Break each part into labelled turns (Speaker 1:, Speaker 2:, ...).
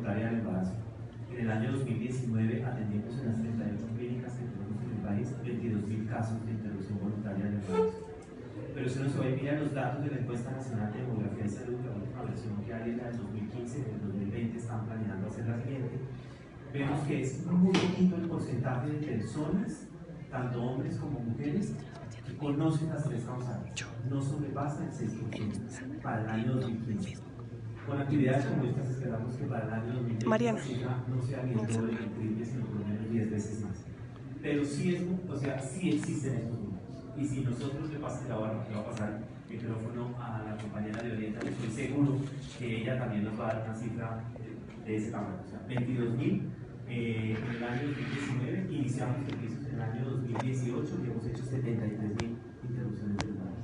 Speaker 1: voluntaria del embarazo. En el año 2019 atendimos en las 38 clínicas que tenemos en el país 22.000 casos de interrupción voluntaria del embarazo. Pero se nos va a mirar los datos de la Encuesta Nacional de Demografía y Salud, la última versión que hay es la del 2015, en el 2020 están planeando hacer la siguiente. Vemos que es muy poquito el porcentaje de personas, tanto hombres como mujeres, que conocen las tres causales. No sobrepasa el 6% para el año 2015. Con actividades como estas esperamos que para el año 2020 la cifra no sea ni el doble ni el triple, sino por lo menos 10 veces más. Pero sí, sí existen estos números. Y si nosotros le pasamos, le va a pasar el micrófono a la compañera de Orienta, estoy seguro que ella también nos va a dar una cifra de ese tamaño. O sea, 22.000 en el año 2019, iniciamos servicios en el año 2018 y hemos hecho 73.000 interrupciones del embarazo.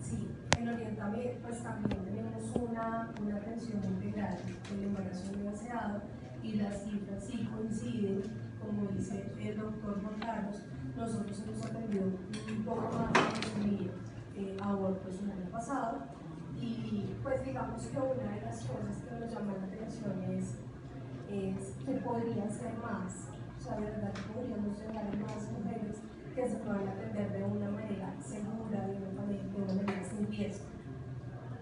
Speaker 2: Sí, en Orientame pues también tenemos una atención integral del embarazo no deseado y las cifras sí coinciden, como dice el doctor Juan Carlos. Nosotros hemos atendido un poco más de 2.000 abortos el año pasado y pues digamos que una de las cosas que nos llama la atención es que podría ser más, o sea, de verdad que podríamos llegar a más mujeres que se puedan atender de una manera segura, de una manera sin riesgo,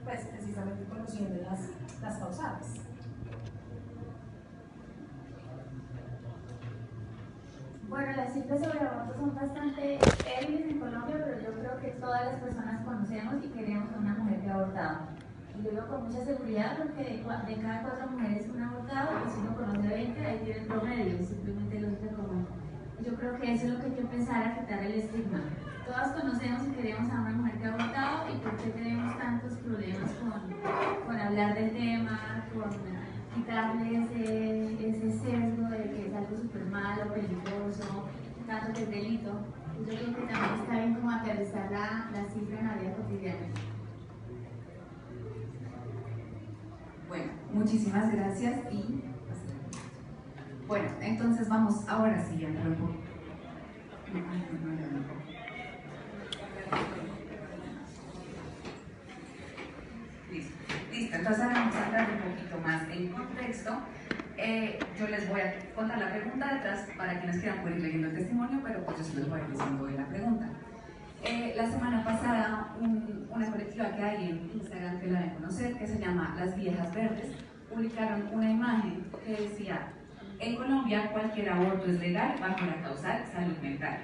Speaker 2: pues precisamente conociendo las causales.
Speaker 3: Bueno, las cifras sobre abortos son bastante débiles en Colombia, pero yo creo que todas las personas conocemos y queremos a una mujer que ha abortado. Y lo digo con mucha seguridad porque de cada 4 mujeres un abortado, y si uno conoce 20, ahí tiene el promedio, simplemente lógica común. Yo creo que eso es lo que hay que empezar a quitar el estigma. Todas conocemos y queremos a una mujer que ha abortado, y por qué tenemos tantos problemas con hablar del tema, con quitarle ese sesgo de que es algo súper malo, peligroso, tanto que es delito. Yo creo que también está bien como aterrizar la cifra en la vida cotidiana.
Speaker 4: Bueno, muchísimas gracias y bueno, entonces vamos ahora sí a entrar un poco. Listo, entonces ahora vamos a entrar un poquito más en contexto. Yo les voy a contar la pregunta detrás para quienes quieran poder ir leyendo el testimonio, pero pues yo sí les voy a ir diciendo de la pregunta. La semana pasada, una colectiva que hay en Instagram, que la deben conocer, que se llama Las Viejas Verdes, publicaron una imagen que decía: en Colombia cualquier aborto es legal bajo la causal salud mental.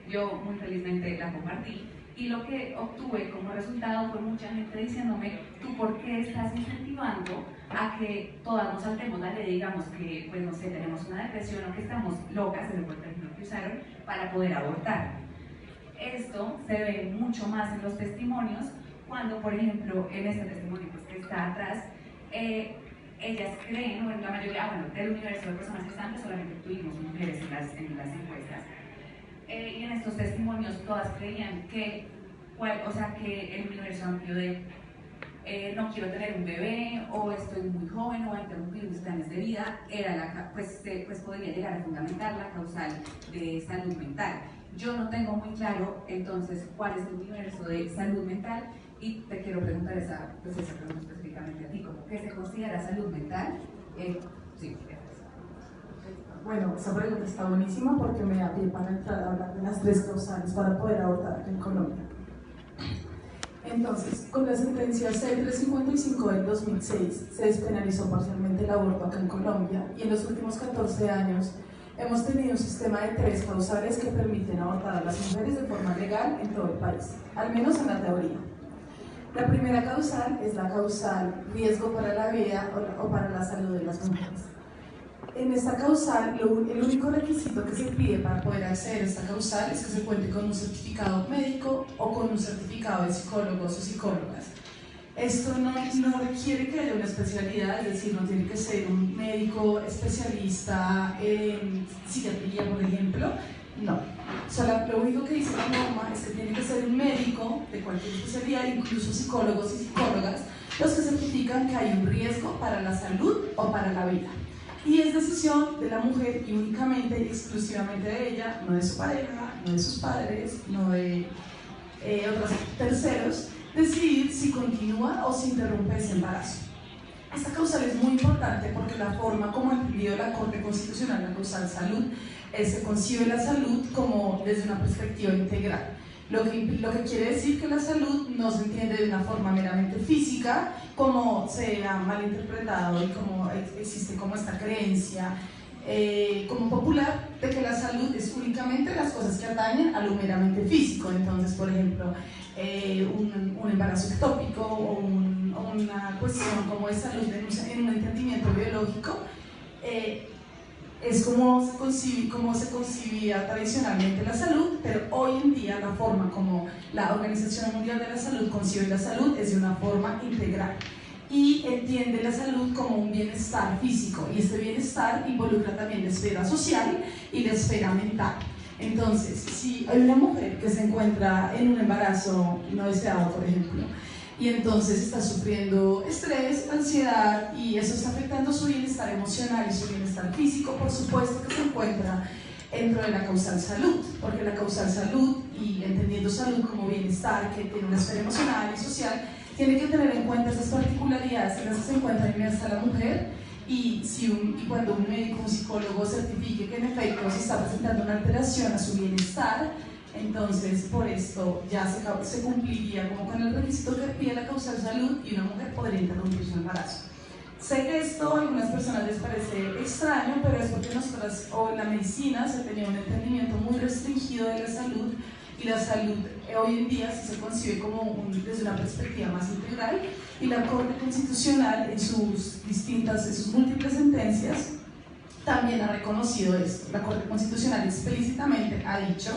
Speaker 4: Yo muy felizmente la compartí y lo que obtuve como resultado fue mucha gente diciéndome: ¿tú por qué estás incentivando a que todas nos saltemos la ley, digamos que, pues no sé, tenemos una depresión o que estamos locas, ese fue el término que usaron, para poder abortar? Esto se ve mucho más en los testimonios, cuando, por ejemplo, en este testimonio pues, que está atrás, ellas creen, o en la mayoría, del universo de personas que están, que solamente tuvimos mujeres en las encuestas, y en estos testimonios todas creían que, que el universo amplio de no quiero tener un bebé, o estoy muy joven, o voy a interrumpir mis planes de vida, era pues podría llegar a fundamentar la causal de salud mental. Yo no tengo muy claro entonces cuál es el universo de salud mental, y te quiero preguntar esa pregunta específicamente a ti, ¿cómo qué se considera salud mental? Sí.
Speaker 5: Bueno, esa pregunta está buenísima porque me da pie para entrar a hablar de las 3 causales para poder abortar aquí en Colombia. Entonces, con la sentencia C-355 del 2006 se despenalizó parcialmente el aborto acá en Colombia, y en los últimos 14 años hemos tenido un sistema de 3 causales que permiten abortar a las mujeres de forma legal en todo el país, al menos en la teoría. La primera causal es la causal riesgo para la vida o para la salud de las mujeres. En esta causal, el único requisito que se pide para poder acceder a esta causal es que se cuente con un certificado médico o con un certificado de psicólogos o psicólogas. Esto no requiere que haya una especialidad, es decir, no tiene que ser un médico especialista en psiquiatría, por ejemplo, no. Lo único que dice la norma es que tiene que ser un médico de cualquier especialidad, incluso psicólogos y psicólogas, los que certifican que hay un riesgo para la salud o para la vida. Y es decisión de la mujer y únicamente y exclusivamente de ella, no de su pareja, no de sus padres, no de otros terceros, decidir si continúa o si interrumpe ese embarazo. Esta causal es muy importante porque la forma como entendió la Corte Constitucional la causal salud, se concibe la salud como desde una perspectiva integral. Lo que quiere decir que la salud no se entiende de una forma meramente física, como se ha malinterpretado y como existe como esta creencia como popular de que la salud es únicamente las cosas que atañen a lo meramente físico. Entonces, por ejemplo, un embarazo ectópico o una cuestión como de salud en un entendimiento biológico es como se concibía tradicionalmente la salud, pero hoy en día la forma como la Organización Mundial de la Salud concibe la salud es de una forma integral y entiende la salud como un bienestar físico, y este bienestar involucra también la esfera social y la esfera mental. Entonces, si hay una mujer que se encuentra en un embarazo no deseado, por ejemplo, y entonces está sufriendo estrés, ansiedad, y eso está afectando su bienestar emocional y su bienestar físico, por supuesto que se encuentra dentro de la causal salud, porque la causal salud, y entendiendo salud como bienestar que tiene una esfera emocional y social, tiene que tener en cuenta esas particularidades en las que se encuentra inmersa la mujer, y cuando un médico, un psicólogo certifique que en efecto se está presentando una alteración a su bienestar, entonces por esto ya se cumpliría como con el requisito que pide la causal salud y una mujer podría interrumpir su embarazo. Sé que esto a algunas personas les parece extraño, pero es porque nosotras, o en la medicina, se tenía un entendimiento muy restringido de la salud, y la salud hoy en día sí se concibe como desde una perspectiva más integral, y la Corte Constitucional en sus múltiples sentencias también ha reconocido esto. La Corte Constitucional explícitamente ha dicho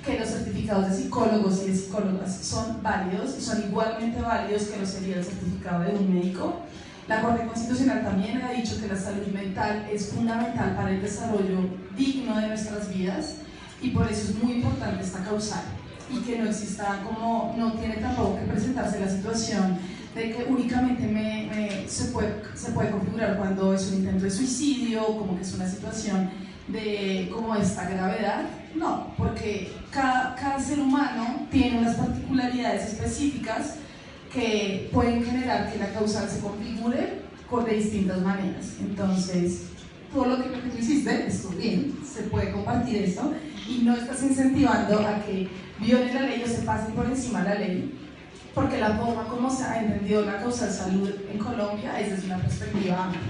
Speaker 5: que los certificados de psicólogos y de psicólogas son válidos y son igualmente válidos que lo sería el certificado de un médico. La Corte Constitucional también ha dicho que la salud mental es fundamental para el desarrollo digno de nuestras vidas, y por eso es muy importante esta causal, y que no exista no tiene tampoco que presentarse la situación de que únicamente se puede configurar cuando es un intento de suicidio, como que es una situación de como esta gravedad. No, porque cada ser humano tiene unas particularidades específicas que pueden generar que la causal se configure de distintas maneras. Entonces, todo lo que tú hiciste estuvo bien, se puede compartir eso, y no estás incentivando a que violen la ley o se pasen por encima de la ley, porque la forma como se ha entendido la causal salud en Colombia es desde una perspectiva amplia.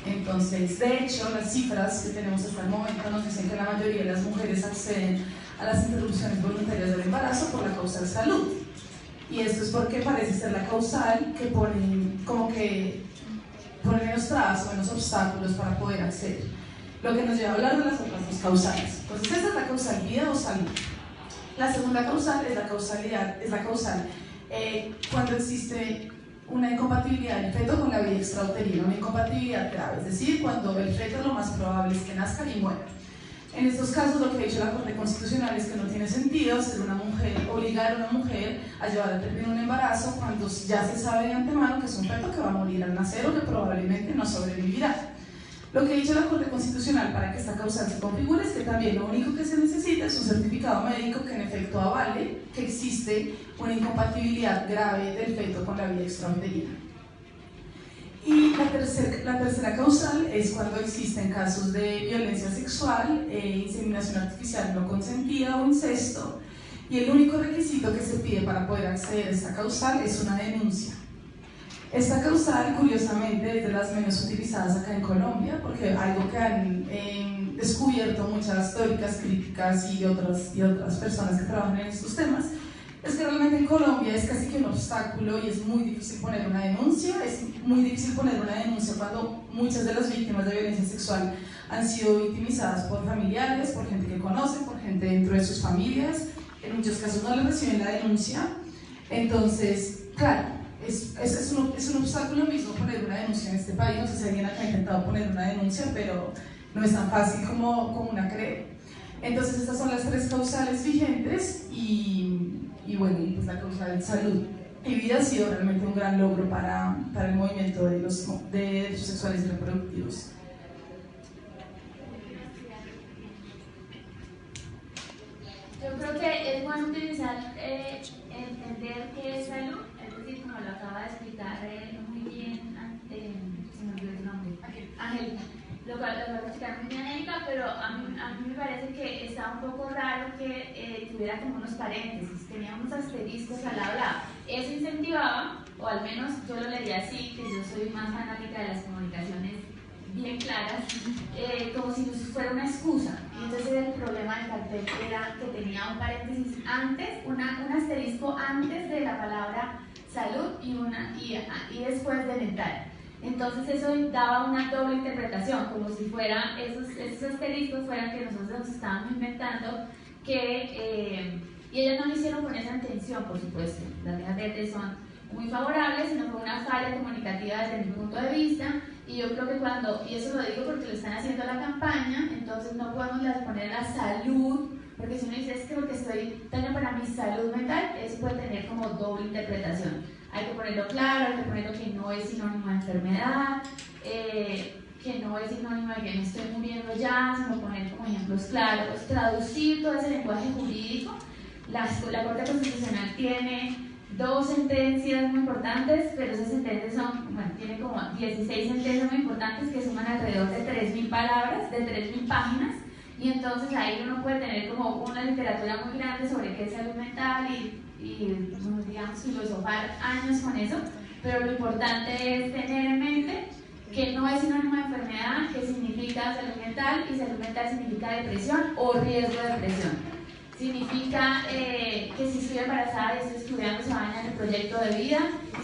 Speaker 5: Entonces, de hecho, las cifras que tenemos hasta el momento nos dicen que la mayoría de las mujeres acceden a las interrupciones voluntarias del embarazo por la causal salud, y esto es porque parece ser la causal que pone menos trabas o menos obstáculos para poder acceder, lo que nos lleva a hablar de las otras dos causales. Entonces, esta es la causal vida o salud. La segunda causal es la causal cuando existe una incompatibilidad del feto con la vida extrauterina, una incompatibilidad grave, es decir, cuando el feto lo más probable es que nazca y muera. En estos casos, lo que ha dicho la Corte Constitucional es que no tiene sentido obligar a una mujer a llevar a término un embarazo cuando ya se sabe de antemano que es un feto que va a morir al nacer o que probablemente no sobrevivirá. Lo que ha dicho la Corte Constitucional para que esta causal se configure es que también lo único que se necesita es un certificado médico que en efecto avale que existe una incompatibilidad grave del feto con la vida extrauterina. Y la tercera causal es cuando existen casos de violencia sexual, inseminación artificial no consentida o incesto, y el único requisito que se pide para poder acceder a esta causal es una denuncia. Esta causal, curiosamente, es de las menos utilizadas acá en Colombia, porque algo que han descubierto muchas teóricas críticas y otras personas que trabajan en estos temas, es que realmente en Colombia es casi que un obstáculo y es muy difícil poner una denuncia. Es muy difícil poner una denuncia cuando muchas de las víctimas de violencia sexual han sido victimizadas por familiares, por gente que conocen, por gente dentro de sus familias. En muchos casos no les reciben la denuncia. Entonces, claro, es un obstáculo mismo poner una denuncia en este país. No sé si alguien acá ha intentado poner una denuncia, pero no es tan fácil como una cree. Entonces, estas son las tres causales vigentes y bueno, pues la causal de salud y vida ha sido realmente un gran logro para el movimiento de derechos sexuales y reproductivos.
Speaker 3: Yo creo que es bueno utilizar entender qué es salud, es decir, como lo acaba de explicar muy bien lo va a explicar muy bien Erika, pero a mí me parece que está un poco raro que tuviera como unos paréntesis, tenía unos asteriscos al lado. Eso incentivaba, o al menos yo lo leía así, que yo soy más fanática de las comunicaciones bien claras, como si fuera una excusa. Y entonces el problema del cartel era que tenía un paréntesis antes, un asterisco antes de la palabra salud y después de mental. Entonces eso daba una doble interpretación, como si fuera esos asteriscos fueran que nosotros nos estábamos inventando y ellas no lo hicieron con esa intención, por supuesto. Las líneas verdes son muy favorables, sino con una falla comunicativa desde mi punto de vista. Y yo creo que y eso lo digo porque lo están haciendo la campaña, entonces no podemos poner la salud, porque si uno dice es que porque estoy daño para mi salud mental, eso puede tener como doble interpretación. Hay que ponerlo claro, hay que ponerlo que no es sinónimo de enfermedad, que no es sinónimo de que me estoy muriendo ya, sino poner como ejemplos claros, traducir todo ese lenguaje jurídico. La Corte Constitucional tiene 2 sentencias muy importantes, pero esas sentencias tiene como 16 sentencias muy importantes que suman alrededor de 3.000 palabras, de 3.000 páginas, y entonces ahí uno puede tener como una literatura muy grande sobre qué es salud mental y digamos, filosofar años con eso, pero lo importante es tener en mente que no es sinónimo de enfermedad, que significa salud mental, y salud mental significa depresión o riesgo de depresión. Significa que si estoy embarazada y estoy estudiando se va a dañar el proyecto de vida,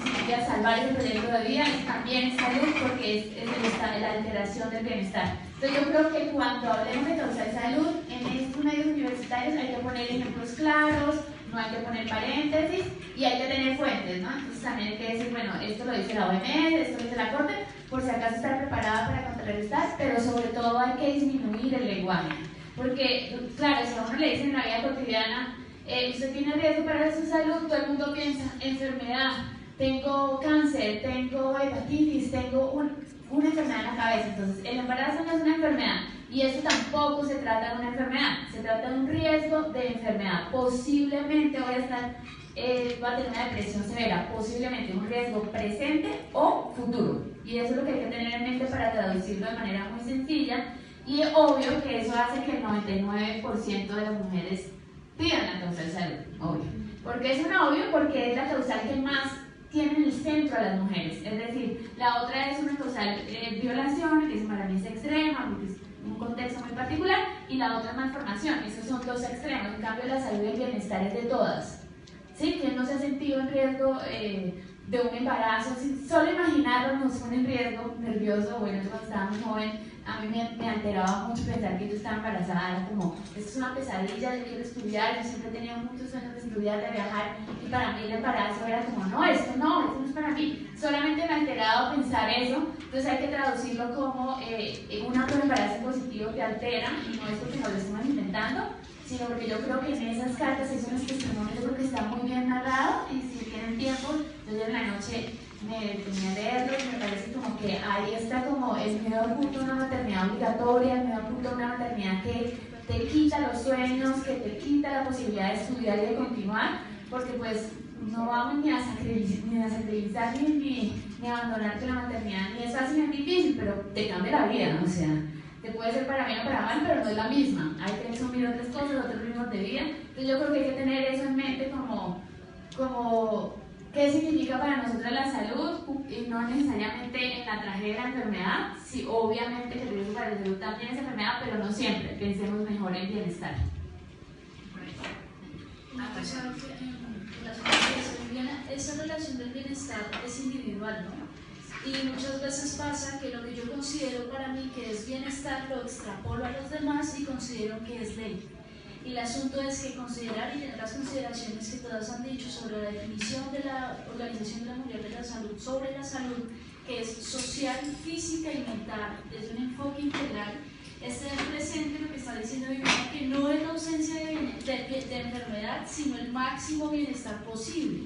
Speaker 3: significa salvar ese proyecto de vida, y también es salud porque es la alteración del bienestar. Entonces yo creo que cuando hablemos de causal salud, en estos medios universitarios hay que poner ejemplos claros, no hay que poner paréntesis y hay que tener fuentes, ¿no? Entonces también hay que decir, bueno, esto lo dice la OMS, esto lo dice la Corte, por si acaso estar preparada para contrarrestar, pero sobre todo hay que disminuir el lenguaje. Porque, claro, si a uno le dicen en la vida cotidiana, usted tiene riesgo para su salud, todo el mundo piensa, enfermedad, tengo cáncer, tengo hepatitis, tengo una enfermedad en la cabeza. Entonces, el embarazo no es una enfermedad, y eso tampoco se trata de una enfermedad, se trata de un riesgo de enfermedad. Posiblemente voy a tener una depresión severa, posiblemente un riesgo presente o futuro. Y eso es lo que hay que tener en mente para traducirlo de manera muy sencilla. Y obvio que eso hace que el 99% de las mujeres pidan la causal salud, obvio. ¿Por qué es una obvio? Porque es la causal que más tiene en el centro a las mujeres. Es decir, la otra es una causal violación, que para mí es extrema, porque es un contexto muy particular, y la otra es malformación. Esos son 2 extremos. En cambio, la salud y el bienestar es de todas. ¿Sí? ¿Quién no se ha sentido en riesgo de un embarazo? Si solo imaginarlo nos pone en riesgo, nervioso. Bueno, cuando estaba muy joven, a mí me alteraba mucho pensar que yo estaba embarazada, era como, esto es una pesadilla, yo quiero estudiar, yo siempre he tenido muchos sueños de estudiar, de viajar, y para mí el embarazo era como, no esto no es para mí, solamente me ha alterado pensar eso. Entonces hay que traducirlo como un autoembarazo positivo que altera, y no es porque nos lo estemos inventando, sino porque yo creo que en esas cartas, esos son los testimonios, yo creo que está muy bien narrado, y si tienen tiempo, yo en la noche me detenía a leerlo, y me parece como que ahí está como el miedo oculto a una maternidad obligatoria, el miedo oculto a una maternidad que te quita los sueños, que te quita la posibilidad de estudiar y de continuar, porque pues no vamos ni a sacrificar ni a abandonarte la maternidad, ni es fácil ni es difícil, pero te cambia la vida, ¿no? O sea, te puede ser para bien o para mal, pero no es la misma, hay que asumir otras cosas, otros ritmos de vida. Entonces yo creo que hay que tener eso en mente como ¿qué significa para nosotros la salud? Y no necesariamente en la tragedia de la enfermedad, sí, obviamente que el riesgo para la salud también es enfermedad, pero no siempre, pensemos mejor en bienestar.
Speaker 6: Esa relación del bienestar es individual, ¿no? Y muchas veces pasa que lo que yo considero para mí que es bienestar lo extrapolo a los demás y considero que es ley. Y el asunto es que considerar y tener las consideraciones que todas han dicho sobre la definición de la Organización Mundial de la Salud sobre la salud, que es social, física y mental, desde un enfoque integral, es tener presente lo que está diciendo Viviana, que no es la ausencia de enfermedad, sino el máximo bienestar posible.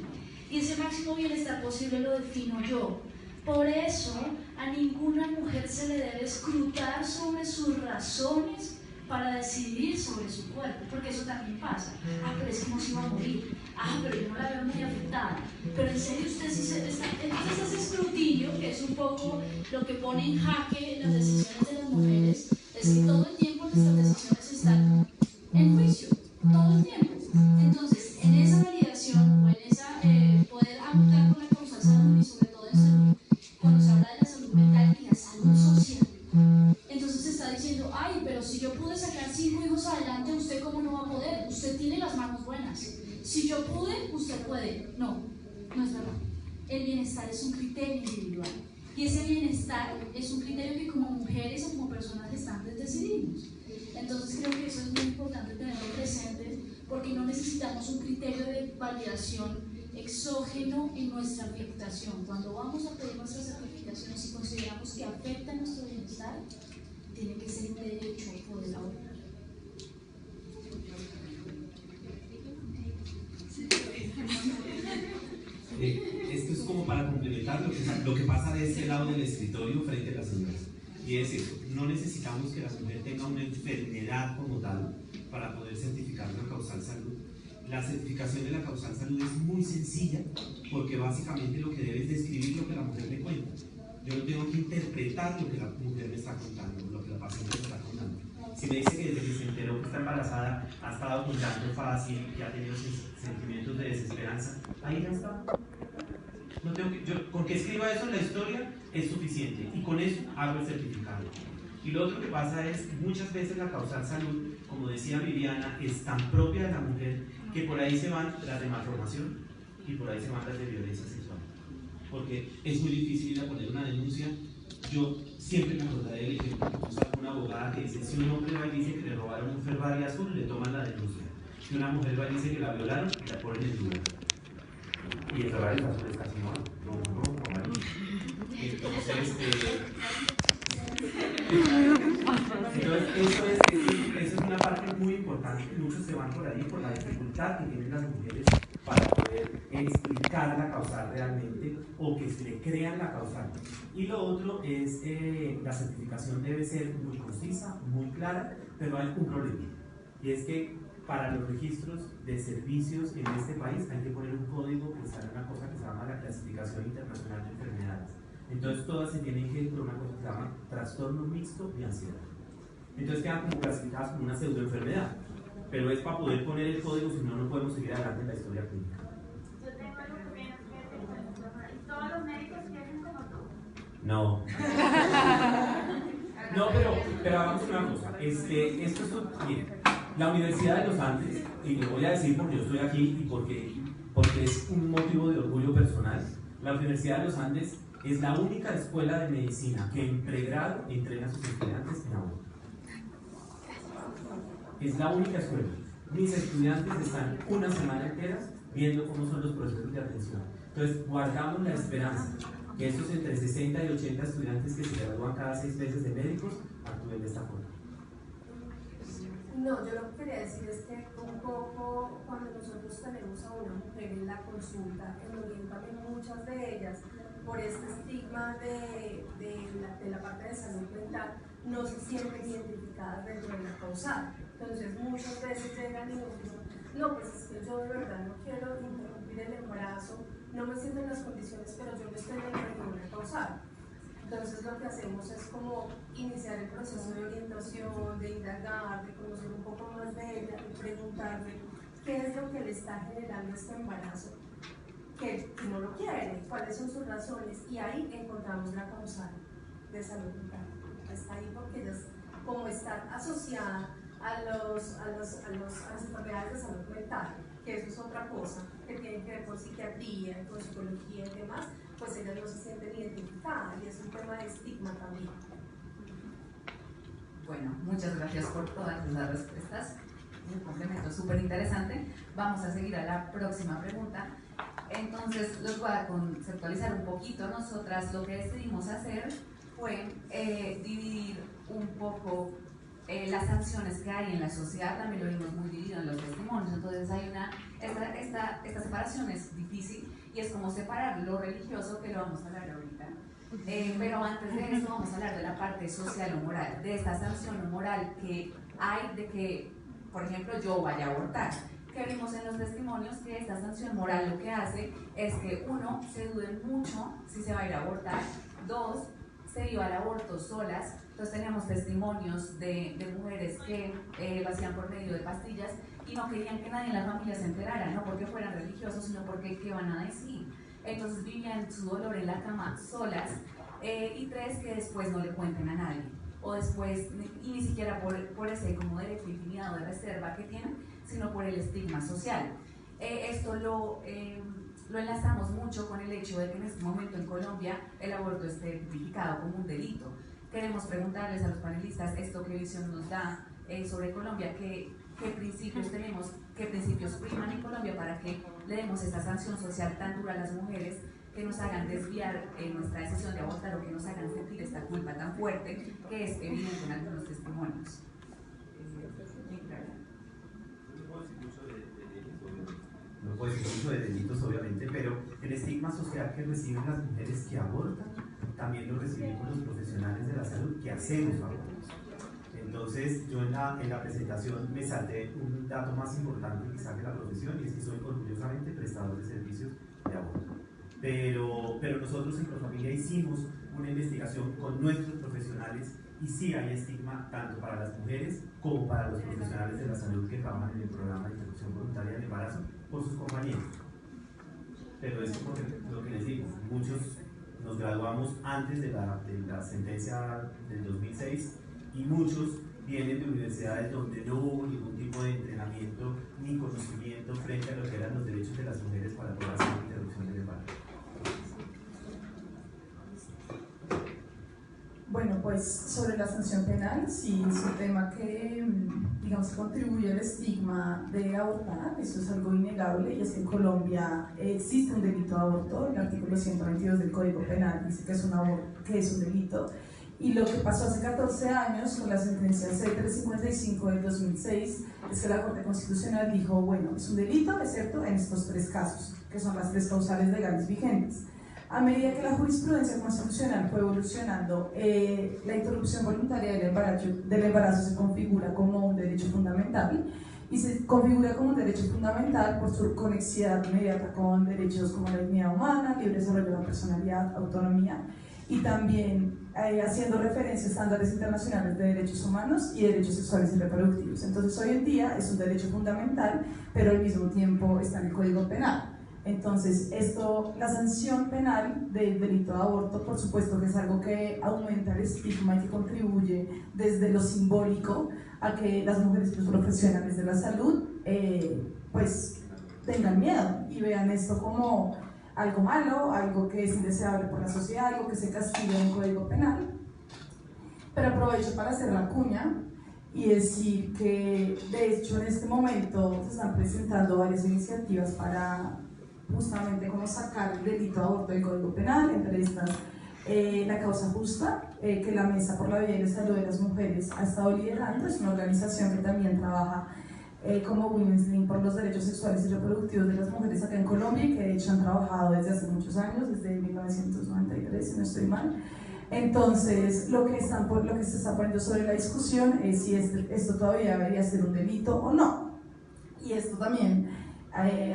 Speaker 6: Y ese máximo bienestar posible lo defino yo. Por eso, a ninguna mujer se le debe escrutar sobre sus razones para decidir sobre su cuerpo, porque eso también pasa. Pero es que no se iba a morir. Pero yo no la veo muy afectada. Pero en serio, usted sí está. Entonces ese escrutinio, que es un poco lo que pone en jaque las decisiones de las las mujeres es que todo el tiempo nuestras decisiones están en juicio, todo el tiempo. Entonces, en esa validación o en esa poder optar por la causal salud y sobre todo en salud, cuando se habla de la salud mental y la salud social, entonces se está diciendo, ay, pero si yo pude sacar 5 hijos adelante, ¿usted cómo no va a poder? Usted tiene las manos buenas. Si yo pude, usted puede. No, no es verdad. El bienestar es un criterio individual. Y ese bienestar es un criterio que como mujeres o como personas gestantes decidimos. Entonces creo que eso es muy importante tenerlo presente, porque no necesitamos un criterio de validación exógeno en nuestra afectación. Cuando vamos a pedir nuestras certificaciones y consideramos que afecta nuestro bienestar, tiene que ser un derecho poder abordar.
Speaker 1: Esto es como para complementar lo que pasa de este lado del escritorio frente a las señoras. Y es eso, no necesitamos que la mujer tenga una enfermedad como tal para poder certificar una causal salud. La certificación de la causal salud es muy sencilla, porque básicamente lo que debe es describir lo que la mujer me cuenta. Yo no tengo que interpretar lo que la mujer me está contando, lo que la paciente me está contando. Si me dice que desde que se enteró que está embarazada ha estado con llanto fácil, que ha tenido sentimientos de desesperanza, ahí ya está. No tengo que, con que escriba eso en la historia es suficiente, y con eso hago el certificado. Y lo otro que pasa es que muchas veces la causal salud, como decía Viviana, es tan propia de la mujer que por ahí se van las de malformación y por ahí se van las de violencia sexual. Porque es muy difícil ir a poner una denuncia. Yo siempre me acordaré del ejemplo que puso una abogada que dice: si un hombre va y dice que le robaron un Ferrari azul, le toman la denuncia. Si una mujer va y dice que la violaron, la ponen en duda. Y el Ferrari azul es casi no. Entonces, eso es una parte muy importante. Muchos se van por ahí por la dificultad que tienen las mujeres para poder explicar la causal realmente, o que se le crean la causal. Y lo otro es la certificación debe ser muy concisa, muy clara, pero hay un problema, y es que para los registros de servicios en este país hay que poner un código que sale una cosa que se llama la Clasificación Internacional de Enfermedades. Entonces todas se tienen que ir por una cosa que se llama trastorno mixto y ansiedad. Entonces quedan como clasificadas como una pseudoenfermedad, pero es para poder poner el código, si no, no podemos seguir adelante en la historia clínica.
Speaker 3: Yo tengo algo que menos que ¿y todos los médicos quieren como tú?
Speaker 1: No. No, pero hagamos una cosa. Esto es bien. La Universidad de los Andes, y lo voy a decir porque yo estoy aquí y porque es un motivo de orgullo personal, la Universidad de los Andes es la única escuela de medicina que en pregrado entrena a sus estudiantes en aborto. Es la única escuela. Mis estudiantes están una semana entera viendo cómo son los procesos de atención. Entonces, guardamos la esperanza que estos entre 60 y 80 estudiantes que se gradúan cada 6 meses de médicos actúen de esta forma.
Speaker 2: No, yo lo que quería decir es que un poco cuando nosotros tenemos a una mujer en la consulta, en Oriente muchas de ellas, por este estigma de la parte de salud mental, no se sienten identificadas dentro de la causal. Entonces muchas veces llegan y nos dicen: no, pues es que yo de verdad no quiero interrumpir el embarazo, no me siento en las condiciones, pero yo no estoy dentro de una causal. Entonces lo que hacemos es como iniciar el proceso de orientación, de indagar, de conocer un poco más de ella, de preguntarle qué es lo que le está generando este embarazo, que no lo quiere, cuáles son sus razones, y ahí encontramos la causal de salud mental. Está ahí porque ella, como está asociada a las enfermedades de salud mental, que eso es otra cosa, que tiene que ver con psiquiatría, con psicología y demás, pues ellas no se sienten identificadas, y es un tema de estigma también.
Speaker 4: Bueno, muchas gracias por todas las respuestas. Un complemento súper interesante. Vamos a seguir a la próxima pregunta. Entonces, los voy a conceptualizar un poquito. Nosotras lo que decidimos hacer fue dividir un poco las sanciones que hay en la sociedad. También lo vimos muy dividido en los testimonios. Entonces, hay esta separación es difícil, y es como separar lo religioso, que lo vamos a hablar ahorita. Pero antes de eso vamos a hablar de la parte social o moral, de esta sanción o moral que hay de que, por ejemplo, yo vaya a abortar. Que vimos en los testimonios que esta sanción moral lo que hace es que, uno, se dude mucho si se va a ir a abortar; dos, se iba al aborto solas. Entonces teníamos testimonios de mujeres que lo hacían por medio de pastillas y no querían que nadie en la familia se enterara, no porque fueran religiosos, sino porque qué van a decir. Entonces vivían su dolor en la cama solas, y 3, que después no le cuenten a nadie, o después, y ni siquiera por ese como derecho de intimidad o de reserva que tienen, sino por el estigma social. Esto lo enlazamos mucho con el hecho de que en este momento en Colombia el aborto esté tipificado como un delito. Queremos preguntarles a los panelistas esto qué visión nos da sobre Colombia, qué principios tenemos, qué principios priman en Colombia para que le demos esta sanción social tan dura a las mujeres que nos hagan desviar nuestra decisión de abortar o que nos hagan sentir esta culpa tan fuerte que es evidente en algunos testimonios.
Speaker 1: No puedo decir mucho de delitos, obviamente, pero el estigma social que reciben las mujeres que abortan también lo recibimos los profesionales de la salud que hacemos abortos. Entonces, yo en la presentación me salté un dato más importante quizá que la profesión, y es que soy orgullosamente prestador de servicios de aborto. Pero nosotros en Profamilia hicimos una investigación con nuestros profesionales y sí hay estigma tanto para las mujeres como para los profesionales de la salud que trabajan en el programa de interrupción voluntaria del embarazo por sus compañeros. Pero es por lo que les digo, muchos nos graduamos antes de la sentencia del 2006 y muchos vienen de universidades donde no hubo ningún tipo de entrenamiento ni conocimiento frente a lo que eran los derechos de las mujeres para poder hacer la interrupción del embarazo.
Speaker 5: Bueno, pues sobre la sanción penal, sí es un tema que, digamos, contribuye al estigma de abortar, eso es algo innegable, y es que en Colombia existe un delito de aborto, el artículo 122 del Código Penal dice que es un delito, y lo que pasó hace 14 años con la sentencia C-355 del 2006 es que la Corte Constitucional dijo, bueno, es un delito, es cierto, en estos 3 casos, que son las 3 causales legales vigentes. A medida que la jurisprudencia constitucional fue evolucionando, la interrupción voluntaria del embarazo se configura como un derecho fundamental y se configura como un derecho fundamental por su conexidad inmediata con derechos como la dignidad humana, libre desarrollo de la personalidad, autonomía y también haciendo referencia a estándares internacionales de derechos humanos y derechos sexuales y reproductivos. Entonces hoy en día es un derecho fundamental, pero al mismo tiempo está en el Código Penal. Entonces, la sanción penal del delito de aborto, por supuesto que es algo que aumenta el estigma y que contribuye desde lo simbólico a que las mujeres profesionales de la salud pues tengan miedo y vean esto como algo malo, algo que es indeseable por la sociedad, algo que se castiga en el Código Penal. Pero aprovecho para hacer la cuña y decir que, de hecho, en este momento se están presentando varias iniciativas para justamente cómo sacar el delito de aborto del Código Penal, entre estas la causa justa, que la Mesa por la Vida y la Salud de las Mujeres ha estado liderando. Es una organización que también trabaja como Women's Link por los derechos sexuales y reproductivos de las mujeres acá en Colombia y que de hecho han trabajado desde hace muchos años, desde 1993, si no estoy mal. Entonces, lo que se está poniendo sobre la discusión es si esto todavía debería ser un delito o no. Y esto también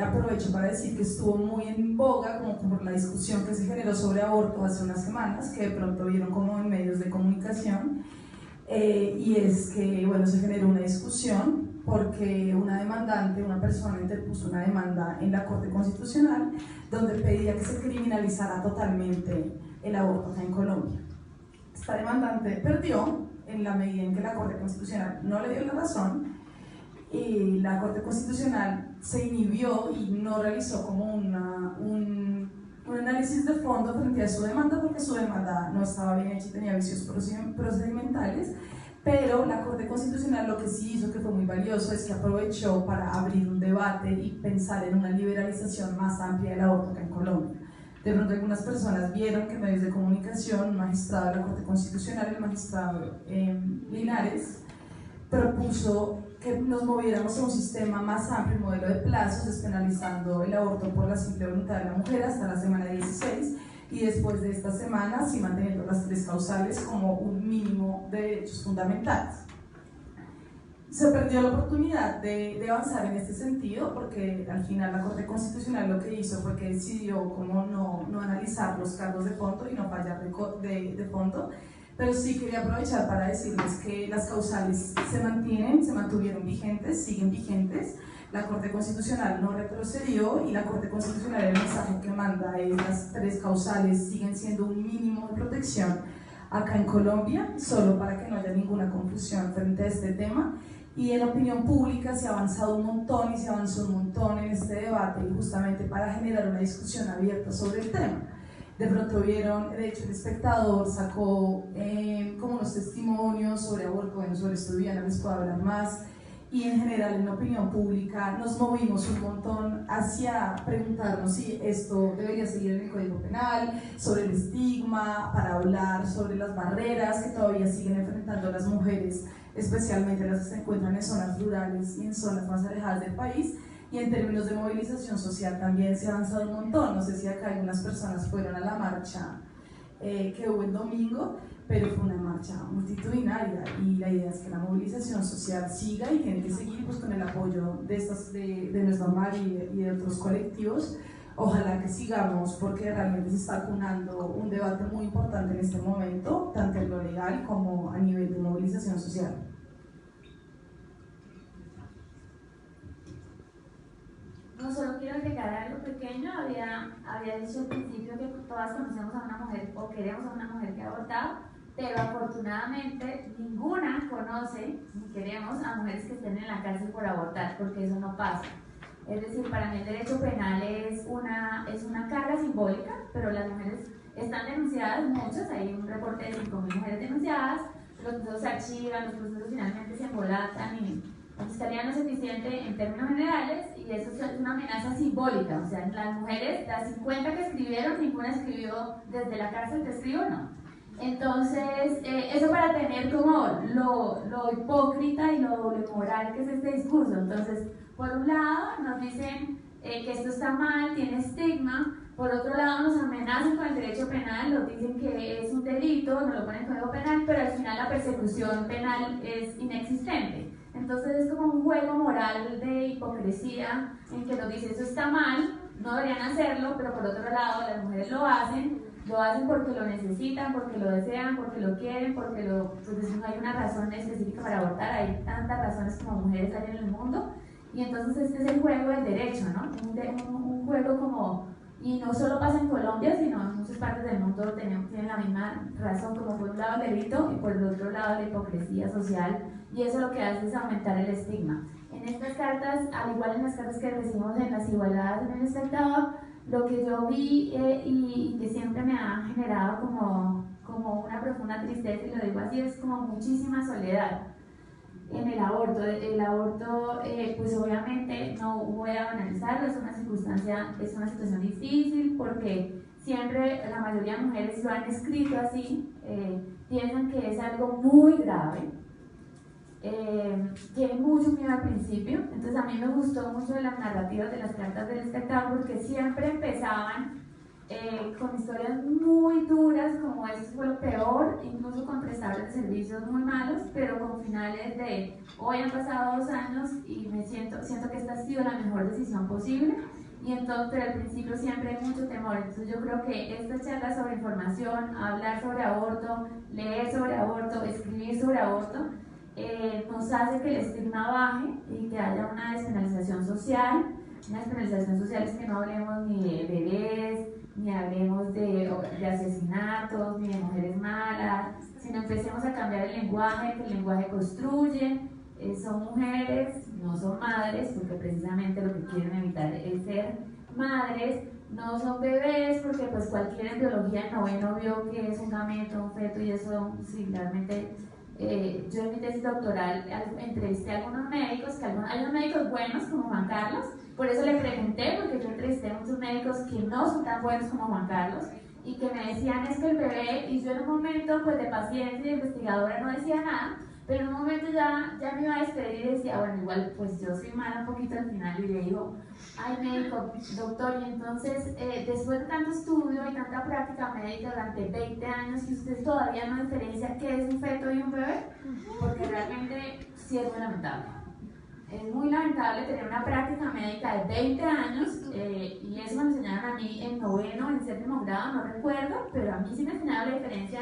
Speaker 5: aprovecho para decir que estuvo muy en boga como por la discusión que se generó sobre aborto hace unas semanas, que de pronto vieron como en medios de comunicación, y es que, bueno, se generó una discusión porque una persona interpuso una demanda en la Corte Constitucional donde pedía que se criminalizara totalmente el aborto acá en Colombia. Esta demandante perdió en la medida en que la Corte Constitucional no le dio la razón, y la Corte Constitucional se inhibió y no realizó como un análisis de fondo frente a su demanda, porque su demanda no estaba bien hecha y tenía vicios procedimentales. Pero la Corte Constitucional lo que sí hizo, que fue muy valioso, es que aprovechó para abrir un debate y pensar en una liberalización más amplia del aborto acá en Colombia. De pronto algunas personas vieron que en medios de comunicación un magistrado de la Corte Constitucional, el magistrado Linares, propuso que nos moviéramos a un sistema más amplio, un modelo de plazos, despenalizando el aborto por la simple voluntad de la mujer hasta la semana 16, y después de esta semana sí manteniendo las 3 causales como un mínimo de derechos fundamentales. Se perdió la oportunidad de avanzar en este sentido porque al final la Corte Constitucional lo que hizo fue que decidió como no analizar los cargos de fondo y no fallar de fondo, pero sí quería aprovechar para decirles que las causales se mantuvieron vigentes, siguen vigentes. La Corte Constitucional no retrocedió y la Corte Constitucional, el mensaje que manda es: las 3 causales siguen siendo un mínimo de protección acá en Colombia, solo para que no haya ninguna confusión frente a este tema. Y en opinión pública se ha avanzado un montón y se avanzó un montón en este debate, y justamente para generar una discusión abierta sobre el tema. De pronto vieron, de hecho El Espectador sacó como unos testimonios sobre aborto, bueno, sobre esto Diana les puedo hablar más, y en general en la opinión pública nos movimos un montón hacia preguntarnos si esto debería seguir en el Código Penal, sobre el estigma, para hablar sobre las barreras que todavía siguen enfrentando las mujeres, especialmente las que se encuentran en zonas rurales y en zonas más alejadas del país. Y en términos de movilización social también se ha avanzado un montón. No sé si acá algunas personas fueron a la marcha que hubo el domingo, pero fue una marcha multitudinaria y la idea es que la movilización social siga y tiene que seguir pues, con el apoyo de nuestra MAR y de otros colectivos. Ojalá que sigamos, porque realmente se está acunando un debate muy importante en este momento, tanto en lo legal como a nivel de movilización social.
Speaker 3: No, solo quiero agregar algo pequeño. Había dicho al principio que todas conocemos a una mujer o queremos a una mujer que ha abortado, pero afortunadamente ninguna conoce ni queremos a mujeres que estén en la cárcel por abortar, porque eso no pasa. Es decir, para mí el derecho penal es una carga simbólica, pero las mujeres están denunciadas, muchas, hay un reporte de 5.000 mujeres denunciadas, los procesos se archivan, los procesos finalmente se embolatan y la fiscalía no es eficiente en términos generales, y eso es una amenaza simbólica. O sea, las mujeres, las 50 que escribieron, ninguna escribió desde la cárcel, te escribo, no. Entonces, eso para tener como lo hipócrita y lo doble moral que es este discurso. Entonces, por un lado nos dicen que esto está mal, tiene estigma, por otro lado nos amenazan con el derecho penal, nos dicen que es un delito, nos lo ponen en el Código Penal, pero al final la persecución penal es inexistente. Entonces es como un juego moral de hipocresía en que nos dice eso está mal, no deberían hacerlo, pero por otro lado las mujeres lo hacen porque lo necesitan, porque lo desean, porque lo quieren, porque pues no hay una razón específica para abortar, hay tantas razones como mujeres hay en el mundo. Y entonces este es el juego del derecho, ¿no? Un juego como, y no solo pasa en Colombia, sino en muchas partes del mundo tienen la misma razón, como por un lado el delito y por el otro lado la hipocresía social, y eso lo que hace es aumentar el estigma. En estas cartas, al igual en las cartas que recibimos en las igualdades en El Espectador, lo que yo vi y que siempre me ha generado como una profunda tristeza, y lo digo así, es como muchísima soledad en el aborto. El aborto, pues obviamente no voy a banalizarlo, es una situación difícil, porque siempre la mayoría de mujeres lo han escrito así, piensan que es algo muy grave, tienen mucho miedo al principio. Entonces a mí me gustó mucho de las narrativas de las cartas del espectáculo, porque siempre empezaban con historias muy duras, como esto fue lo peor, incluso con prestadores de servicios muy malos, pero con finales de hoy han pasado 2 años y siento que esta ha sido la mejor decisión posible. Y entonces, pero al principio siempre hay mucho temor. Entonces yo creo que esta charla sobre información, hablar sobre aborto, leer sobre aborto, escribir sobre aborto, nos hace que el estigma baje y que haya una despenalización social. Una despenalización social es que no hablemos ni de bebés, ni hablemos de asesinatos, ni de mujeres malas, sino empecemos a cambiar el lenguaje, que el lenguaje construye. Son mujeres, no son madres, porque precisamente lo que quieren evitar es ser madres. No son bebés, porque pues cualquier embriología no vio que es un gameto, un feto, y eso sí, realmente. Yo en mi tesis doctoral entrevisté a algunos médicos, hay unos médicos buenos como Juan Carlos, por eso le pregunté, porque yo entrevisté a muchos médicos que no son tan buenos como Juan Carlos, y que me decían es que el bebé, y yo en un momento pues de paciente y de investigadora no decía nada, pero en un momento ya me iba a despedir y decía, bueno, igual pues yo soy mala un poquito al final, y le digo, ay médico, doctor, y entonces después de tanto estudio y tanta práctica médica durante 20 años, ¿y usted todavía no diferencia qué es un feto y un bebé? porque realmente sí es muy lamentable. Es muy lamentable tener una práctica médica de 20 años, y eso me enseñaron a mí en noveno, en séptimo grado, no recuerdo, pero a mí sí me enseñaron la diferencia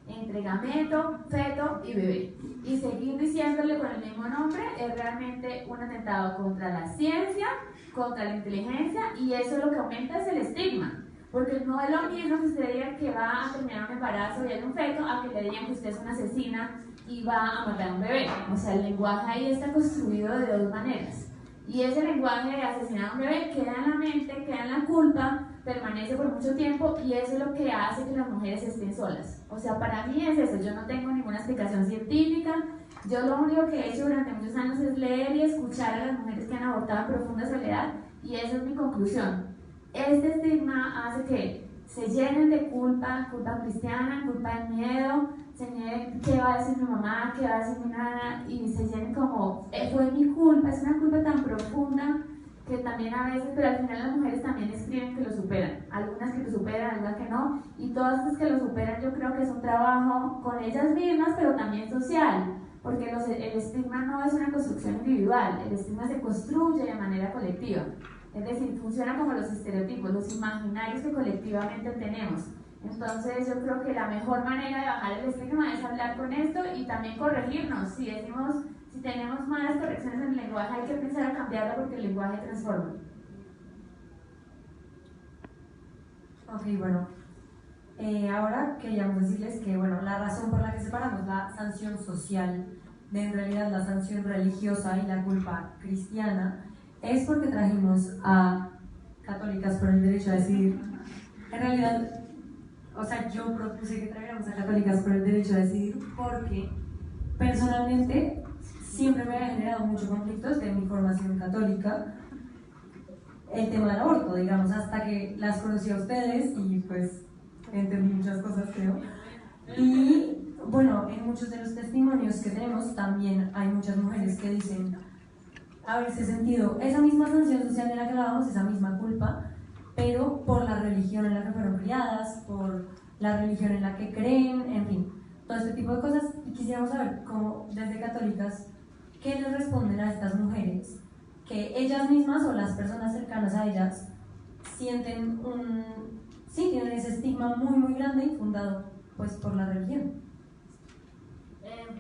Speaker 3: entre gameto, feto y bebé. Y seguir diciéndole con el mismo nombre es realmente un atentado contra la ciencia, contra la inteligencia, y eso lo que aumenta es el estigma. Porque no es lo mismo que usted diga que va a terminar un embarazo y es un feto, a que le digan que usted es una asesina y va a matar a un bebé. O sea, el lenguaje ahí está construido de dos maneras. Y ese lenguaje de asesinar a un bebé queda en la mente, queda en la culpa, permanece por mucho tiempo, y eso es lo que hace que las mujeres estén solas. O sea, para mí es eso. Yo no tengo ninguna explicación científica. Yo lo único que he hecho durante muchos años es leer y escuchar a las mujeres que han abortado en profunda soledad, y esa es mi conclusión. Este estigma hace que se llenen de culpa, culpa cristiana, culpa de miedo, se llenen, ¿qué va a decir mi mamá? ¿Qué va a decir mi nana? Y se llenen como, fue mi culpa. Es una culpa tan profunda que también a veces, pero al final las mujeres también escriben que lo superan, algunas que lo superan, algunas que no, y todas las que lo superan yo creo que es un trabajo con ellas mismas, pero también social, porque el estigma no es una construcción individual, el estigma se construye de manera colectiva. Es decir, funciona como los estereotipos, los imaginarios que colectivamente tenemos. Entonces yo creo que la mejor manera de bajar el estigma es hablar con esto y también corregirnos. Si tenemos malas correcciones en el lenguaje, hay que pensar a cambiarlo porque el lenguaje transforma.
Speaker 7: Ok, bueno. Ahora queríamos decirles que, bueno, la razón por la que separamos la sanción social de en realidad la sanción religiosa y la culpa cristiana es porque trajimos a Católicas por el Derecho a Decidir. En realidad, o sea, yo propuse que trajéramos a Católicas por el Derecho a Decidir porque personalmente siempre me ha generado muchos conflictos de mi formación católica el tema del aborto, digamos, hasta que las conocí a ustedes y pues entendí muchas cosas, creo. Y bueno, en muchos de los testimonios que tenemos también hay muchas mujeres que dicen haberse sentido esa misma sanción social de la que hablábamos, esa misma culpa, pero por la religión en la que fueron criadas, por la religión en la que creen, en fin, todo este tipo de cosas. Y quisiéramos saber cómo, desde Católicas, ¿qué les responden a estas mujeres? Que ellas mismas o las personas cercanas a ellas sienten tienen ese estigma muy, muy grande infundado pues, por la religión.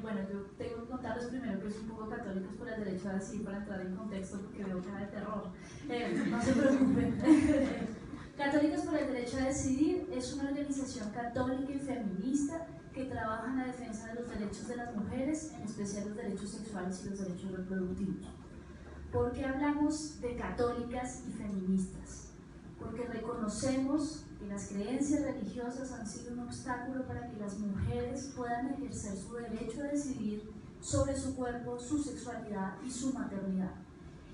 Speaker 6: Bueno, yo tengo que contarles primero que soy un poco Católicas por el Derecho a Decidir para entrar en contexto porque veo cara de terror. No se preocupen. Católicas por el Derecho a Decidir es una organización católica y feminista que trabaja en la defensa de los derechos de las mujeres, en especial los derechos sexuales y los derechos reproductivos. ¿Por qué hablamos de católicas y feministas? Porque reconocemos que las creencias religiosas han sido un obstáculo para que las mujeres puedan ejercer su derecho a decidir sobre su cuerpo, su sexualidad y su maternidad.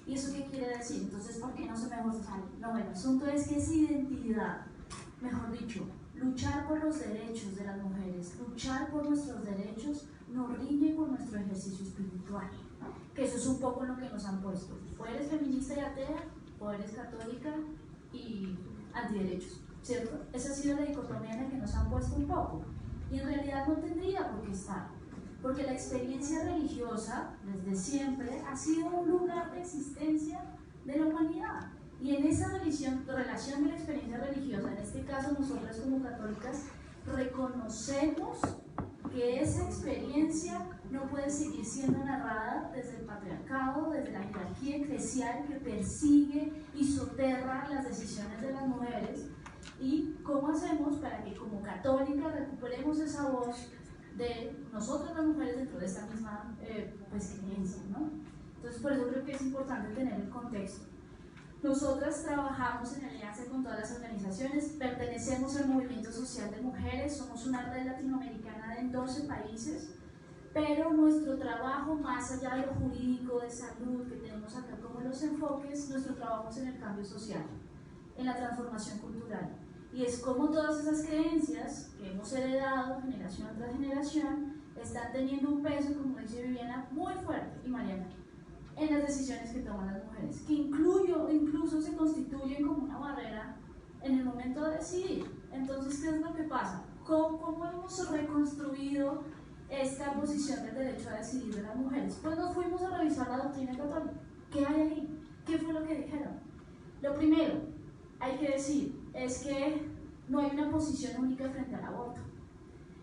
Speaker 6: ¿Y eso qué quiere decir? Entonces, ¿por qué no sabemos? No, el asunto es que es identidad, mejor dicho, luchar por los derechos de las mujeres, luchar por nuestros derechos nos riñe con nuestro ejercicio espiritual, que eso es un poco lo que nos han puesto. O eres feminista y atea, o eres católica y antiderechos, ¿cierto? Esa ha sido la dicotomía en la que nos han puesto un poco, y en realidad no tendría por qué estar, porque la experiencia religiosa desde siempre ha sido un lugar de existencia de la humanidad, y en esa relación de la experiencia religiosa, en este caso nosotras como católicas reconocemos que esa experiencia no puede seguir siendo narrada desde el patriarcado, desde la jerarquía eclesial que persigue y soterra las decisiones de las mujeres. ¿Y cómo hacemos para que como católicas recuperemos esa voz de nosotras las mujeres dentro de esta misma creencia, ¿no? Entonces por eso creo que es importante tener el contexto. Nosotras trabajamos en alianza con todas las organizaciones, pertenecemos al movimiento social de mujeres, somos una red latinoamericana en 12 países, pero nuestro trabajo, más allá de lo jurídico, de salud, que tenemos acá como los enfoques, nuestro trabajo es en el cambio social, en la transformación cultural. Y es como todas esas creencias que hemos heredado generación tras generación están teniendo un peso, como dice Viviana, muy fuerte, y Mariana, en las decisiones que toman las mujeres, que incluso se constituyen como una barrera en el momento de decidir. Entonces, ¿qué es lo que pasa? ¿Cómo hemos reconstruido esta posición del derecho a decidir de las mujeres? Pues nos fuimos a revisar la doctrina católica. ¿Qué hay ahí? ¿Qué fue lo que dijeron? Lo primero, hay que decir, es que no hay una posición única frente al aborto.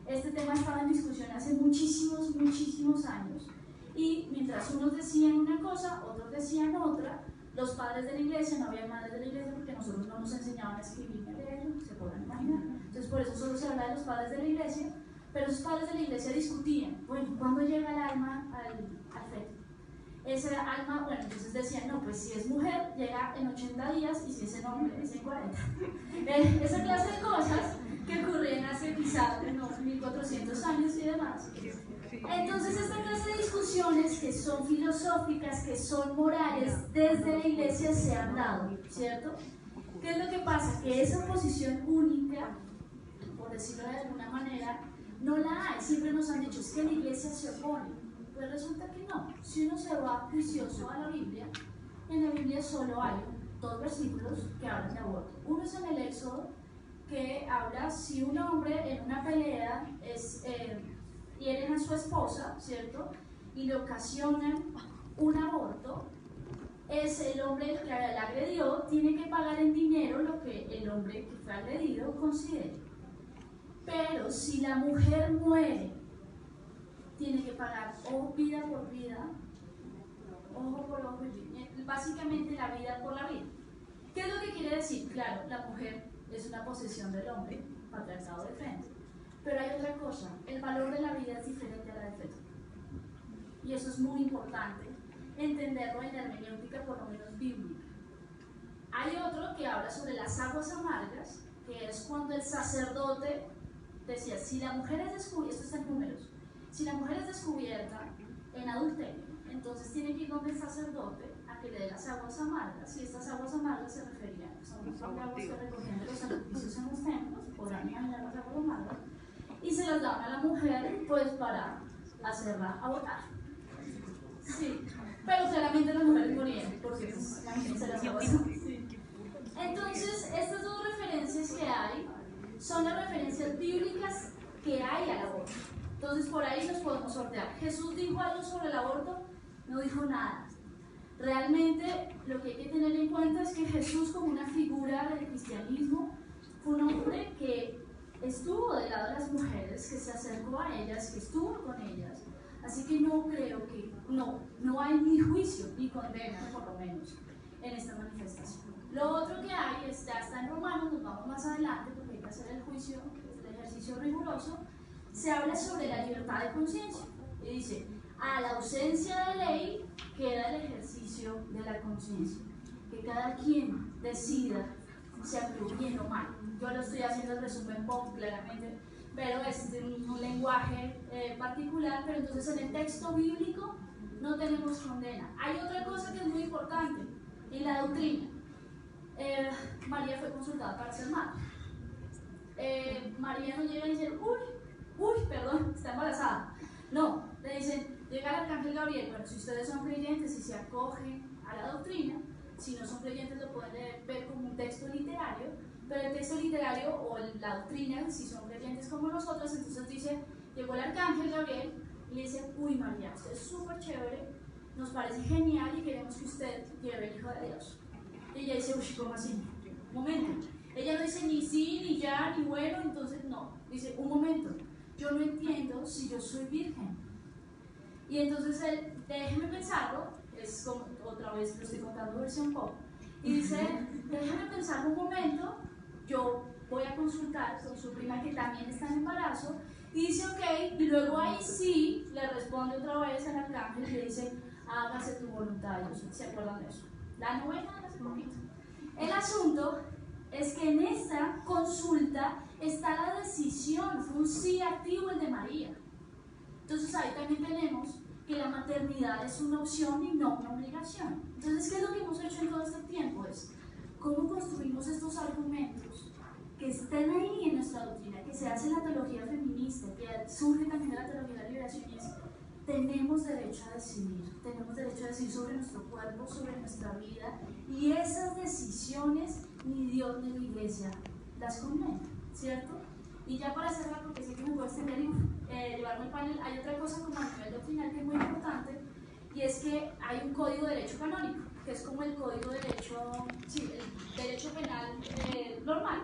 Speaker 6: Este tema estaba en discusión hace muchísimos años, y mientras unos decían una cosa, otros decían otra. Los padres de la iglesia, no había madres de la iglesia porque nosotros no nos enseñaban a escribir ni a leer, se podrán imaginar. Entonces por eso solo se habla de los padres de la iglesia, pero los padres de la iglesia discutían, bueno, ¿cuándo llega el alma al feto? Ese alma, bueno, entonces decían, no, pues si es mujer, llega en 80 días, y si es hombre, es en 40. Esa clase de cosas que ocurrían hace quizás unos 1400 años y demás. Entonces esta clase de discusiones que son filosóficas, que son morales, desde la iglesia se han dado, ¿cierto? ¿Qué es lo que pasa? Que esa posición única, por decirlo de alguna manera, no la hay. Siempre nos han dicho, es que la iglesia se opone. Pues resulta que no. Si uno se va juicioso a la Biblia, en la Biblia solo hay 2 versículos que hablan de aborto. Uno es en el Éxodo, que habla si un hombre en una pelea hieren a su esposa, ¿cierto? Y le ocasionan un aborto, es el hombre que la agredió, tiene que pagar en dinero lo que el hombre que fue agredido considere. Pero si la mujer muere, tiene que pagar o vida por vida, ojo por ojo, básicamente la vida por la vida. ¿Qué es lo que quiere decir? Claro, la mujer es una posesión del hombre, patriarcado de frente. Pero hay otra cosa, el valor de la vida es diferente a la del feto. Y eso es muy importante, entenderlo en la hermenéutica, por lo menos bíblica. Hay otro que habla sobre las aguas amargas, que es cuando el sacerdote decía, si la mujer es descubierta, esto está en Números, si la mujer es descubierta en adulterio, entonces tiene que ir donde el sacerdote a que le dé las aguas amargas, y estas aguas amargas se referían a un montón de aguas que recogían de los sacrificios en los templos, podrán imaginar las aguas amargas, y se las daban a la mujer pues para hacerla abortar. Sí, pero claramente las mujeres morían, porque pues, imagínense las aguas. Sí. Entonces, estas 2 referencias que hay son las referencias bíblicas que hay al aborto. Entonces, por ahí nos podemos sortear. ¿Jesús dijo algo sobre el aborto? No dijo nada. Realmente, lo que hay que tener en cuenta es que Jesús, como una figura del cristianismo, fue un hombre que estuvo del lado de las mujeres, que se acercó a ellas, que estuvo con ellas. Así que no creo que, no hay ni juicio ni condena, por lo menos, en esta manifestación. Lo otro que hay, ya está en Romanos, nos vamos más adelante porque hay que hacer el juicio, el ejercicio riguroso. Se habla sobre la libertad de conciencia y dice, a la ausencia de ley queda el ejercicio de la conciencia, que cada quien decida si actuó bien o mal. Yo lo estoy haciendo el resumen pop claramente, pero es de un lenguaje particular. Pero entonces en el texto bíblico no tenemos condena. Hay otra cosa que es muy importante en la doctrina. María fue consultada para ser madre. María no llega y dice, perdón, está embarazada. No, le dicen, llega el arcángel Gabriel. Bueno, si ustedes son creyentes y se acogen a la doctrina, si no son creyentes lo pueden ver como un texto literario, pero el texto literario o la doctrina, si son creyentes como nosotros, entonces dice, llegó el arcángel Gabriel y le dice, uy María, usted es súper chévere, nos parece genial y queremos que usted lleve el Hijo de Dios. Y ella dice, uy, ¿cómo así? Un momento. Ella no dice ni sí, ni ya, ni bueno, entonces no. Dice, un momento, yo no entiendo si yo soy virgen. Y entonces él, déjeme pensarlo, es como, otra vez lo estoy contando versión pop, y dice, déjame pensar un momento, yo voy a consultar con su prima que también está en embarazo, y dice ok, y luego ahí sí le responde otra vez al arcángel y le dice, hágase tu voluntad, Dios. ¿Se acuerdan de eso? La novena de hace poquito. El asunto es que en esta consulta está la decisión, fue un sí activo el de María. Entonces ahí también tenemos que la maternidad es una opción y no una obligación. Entonces, ¿qué es lo que hemos hecho en todo este tiempo? Es cómo construimos estos argumentos que estén ahí en nuestra doctrina, que se hace en la teología feminista, que surge también de la teología de la liberación, y es, tenemos derecho a decidir sobre nuestro cuerpo, sobre nuestra vida, y esas decisiones ni Dios ni la Iglesia las condenan, ¿cierto? Y ya para cerrar, porque sé que me puedo extender y llevarme el panel, hay otra cosa como a nivel doctrinal que es muy importante, y es que hay un código de derecho canónico, que es como el código de derecho, sí, el derecho penal normal,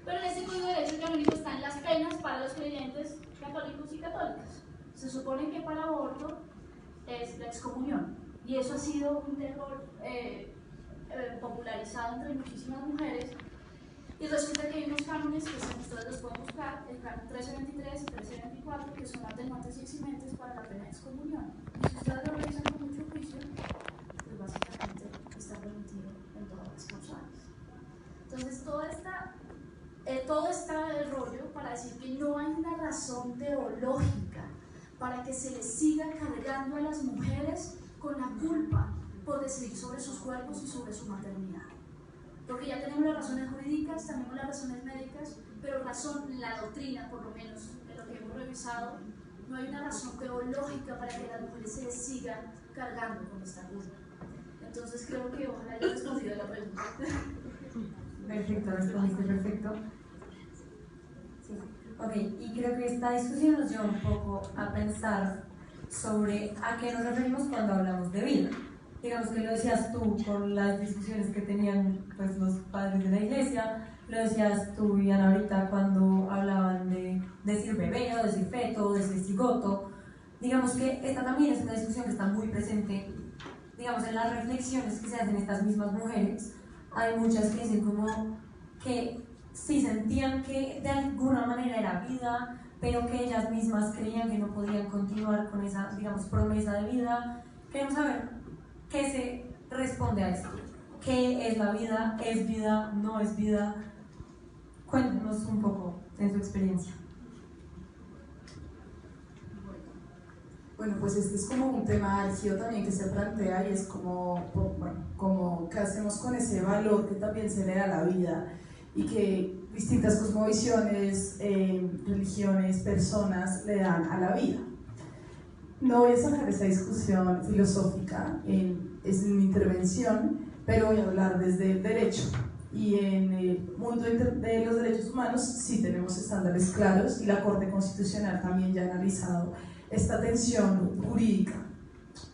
Speaker 6: pero en ese código de derecho canónico están las penas para los creyentes católicos y católicas. Se supone que para aborto es la excomunión, y eso ha sido un terror popularizado entre muchísimas mujeres. Y resulta que hay unos cánones que ustedes los pueden buscar, el canon 1323 y 1324, que son atenuantes y eximentes para la pena de excomunión. Y si ustedes lo revisan con mucho juicio, pues básicamente está permitido en todas las causales. Entonces, todo este rollo para decir que no hay una razón teológica para que se les siga cargando a las mujeres con la culpa por decidir sobre sus cuerpos y sobre su maternidad. Porque ya tenemos las razones jurídicas, tenemos las razones médicas, pero la doctrina, por lo menos en lo que hemos revisado, no hay una razón teológica para que las mujeres se les sigan cargando con esta culpa. Entonces creo que ojalá haya respondido la pregunta.
Speaker 7: Perfecto, respondiste perfecto. Sí. Ok, y creo que esta discusión nos lleva un poco a pensar sobre a qué nos referimos cuando hablamos de vida. Digamos que lo decías tú con las discusiones que tenían pues, los padres de la iglesia, lo decías tú, Viviana, ahorita cuando hablaban de decir bebé o decir feto o decir cigoto. Digamos que esta también es una discusión que está muy presente, digamos, en las reflexiones que se hacen estas mismas mujeres. Hay muchas que dicen como que sí sentían que de alguna manera era vida, pero que ellas mismas creían que no podían continuar con esa, digamos, promesa de vida. Queremos saber ¿qué se responde a esto? ¿Qué es la vida? ¿Es vida? ¿No es vida? Cuéntenos un poco de su experiencia.
Speaker 5: Bueno, pues este es como un tema álgido también que se plantea y es como, bueno, como qué hacemos con ese valor que también se le da a la vida y que distintas cosmovisiones, religiones, personas le dan a la vida. No voy a sacar esta discusión filosófica en mi intervención, pero voy a hablar desde el derecho. Y en el mundo de los derechos humanos sí tenemos estándares claros y la Corte Constitucional también ya ha analizado esta tensión jurídica.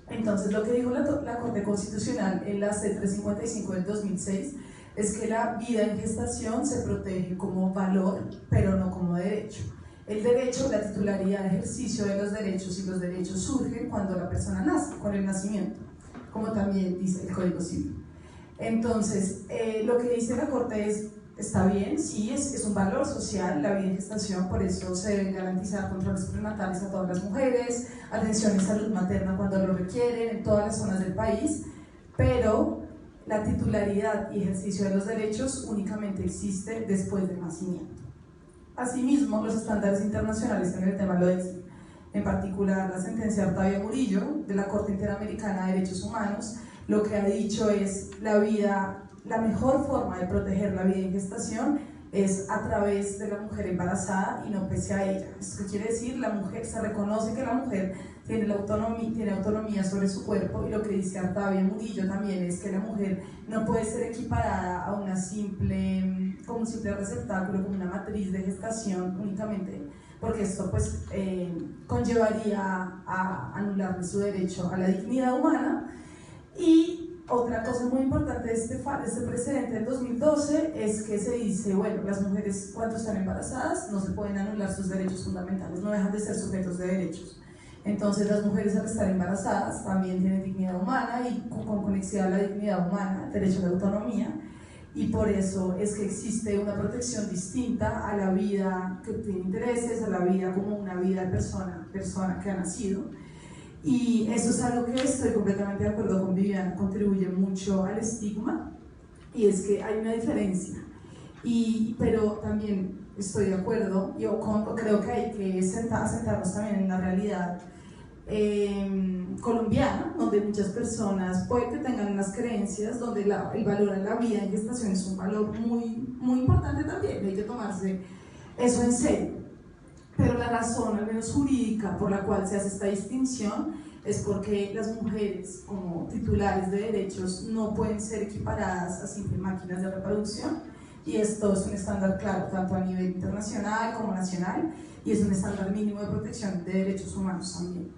Speaker 5: Entonces, lo que dijo la Corte Constitucional en la C-355 del 2006 es que la vida en gestación se protege como valor, pero no como derecho. El derecho, la titularidad, ejercicio de los derechos y los derechos surgen cuando la persona nace, con el nacimiento, como también dice el Código Civil. Entonces, lo que dice la Corte está bien, sí, es un valor social la vida en gestación, por eso se deben garantizar controles prenatales a todas las mujeres, atención en salud materna cuando lo requieren, en todas las zonas del país, pero la titularidad y ejercicio de los derechos únicamente existe después del nacimiento. Asimismo, los estándares internacionales en el tema lo dicen, en particular la sentencia de Artavia Murillo de la Corte Interamericana de Derechos Humanos, lo que ha dicho es la mejor forma de proteger la vida en gestación es a través de la mujer embarazada y no pese a ella. ¿Esto qué quiere decir? La mujer, se reconoce que la mujer tiene autonomía sobre su cuerpo y lo que dice Artavia Murillo también es que la mujer no puede ser equiparada a como un simple receptáculo, como una matriz de gestación únicamente, porque esto pues conllevaría a anularle su derecho a la dignidad humana. Y otra cosa muy importante de este precedente del 2012 es que se dice, bueno, las mujeres cuando están embarazadas no se pueden anular sus derechos fundamentales, no dejan de ser sujetos de derechos. Entonces las mujeres al estar embarazadas también tienen dignidad humana y con conexidad a la dignidad humana, derecho a la autonomía, y por eso es que existe una protección distinta a la vida que tiene intereses, a la vida como una vida de persona que ha nacido. Y eso es algo que estoy completamente de acuerdo con Viviana, contribuye mucho al estigma, y es que hay una diferencia, pero también estoy de acuerdo, creo que hay que sentarnos también en una realidad colombiana, donde muchas personas puede que tengan unas creencias, donde el valor a la vida en gestación es un valor muy, muy importante también, hay que tomarse eso en serio. Pero la razón, al menos jurídica, por la cual se hace esta distinción es porque las mujeres, como titulares de derechos, no pueden ser equiparadas a simples máquinas de reproducción, y esto es un estándar claro, tanto a nivel internacional como nacional, y es un estándar mínimo de protección de derechos humanos también.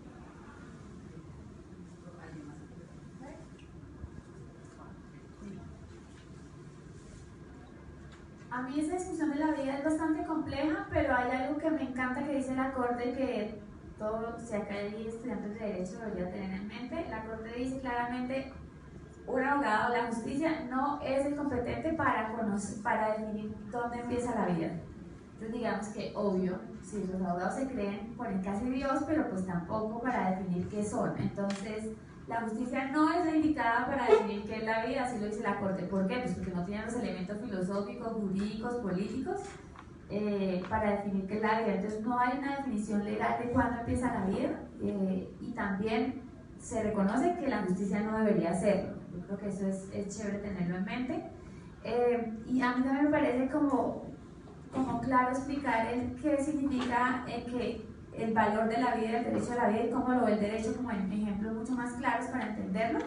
Speaker 3: A mí esa discusión de la vida es bastante compleja, pero hay algo que me encanta que dice la Corte y que todo, si acá hay estudiantes de Derecho debería tener en mente. La Corte dice claramente, un abogado, la justicia no es el competente para definir dónde empieza la vida. Entonces digamos que obvio, si los abogados se creen, ponen casi Dios, pero pues tampoco para definir qué son. Entonces la justicia no es la indicada para definir qué es la vida, así lo dice la Corte. ¿Por qué? Pues porque no tienen los elementos filosóficos, jurídicos, políticos para definir qué es la vida. Entonces no hay una definición legal de cuándo empieza la vida y también se reconoce que la justicia no debería hacerlo. Yo creo que eso es chévere tenerlo en mente. Y a mí también me parece como claro explicar qué significa que el valor de la vida, el derecho a la vida y cómo lo ve el derecho como en ejemplos mucho más claros para entenderlo.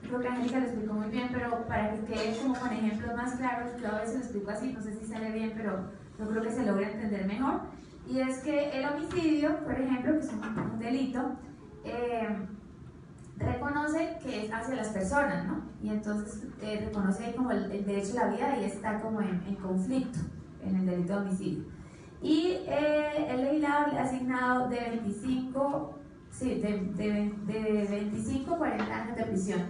Speaker 3: Yo creo que Angélica lo explicó muy bien, pero para que quede como con ejemplos más claros, yo a veces lo explico así, no sé si sale bien, pero yo creo que se logra entender mejor. Y es que el homicidio, por ejemplo, que es un delito, reconoce que es hacia las personas, ¿no? Y entonces reconoce como el derecho a la vida y está como en conflicto en el delito de homicidio. Y el legislador le ha asignado de 25 a 40 años de prisión.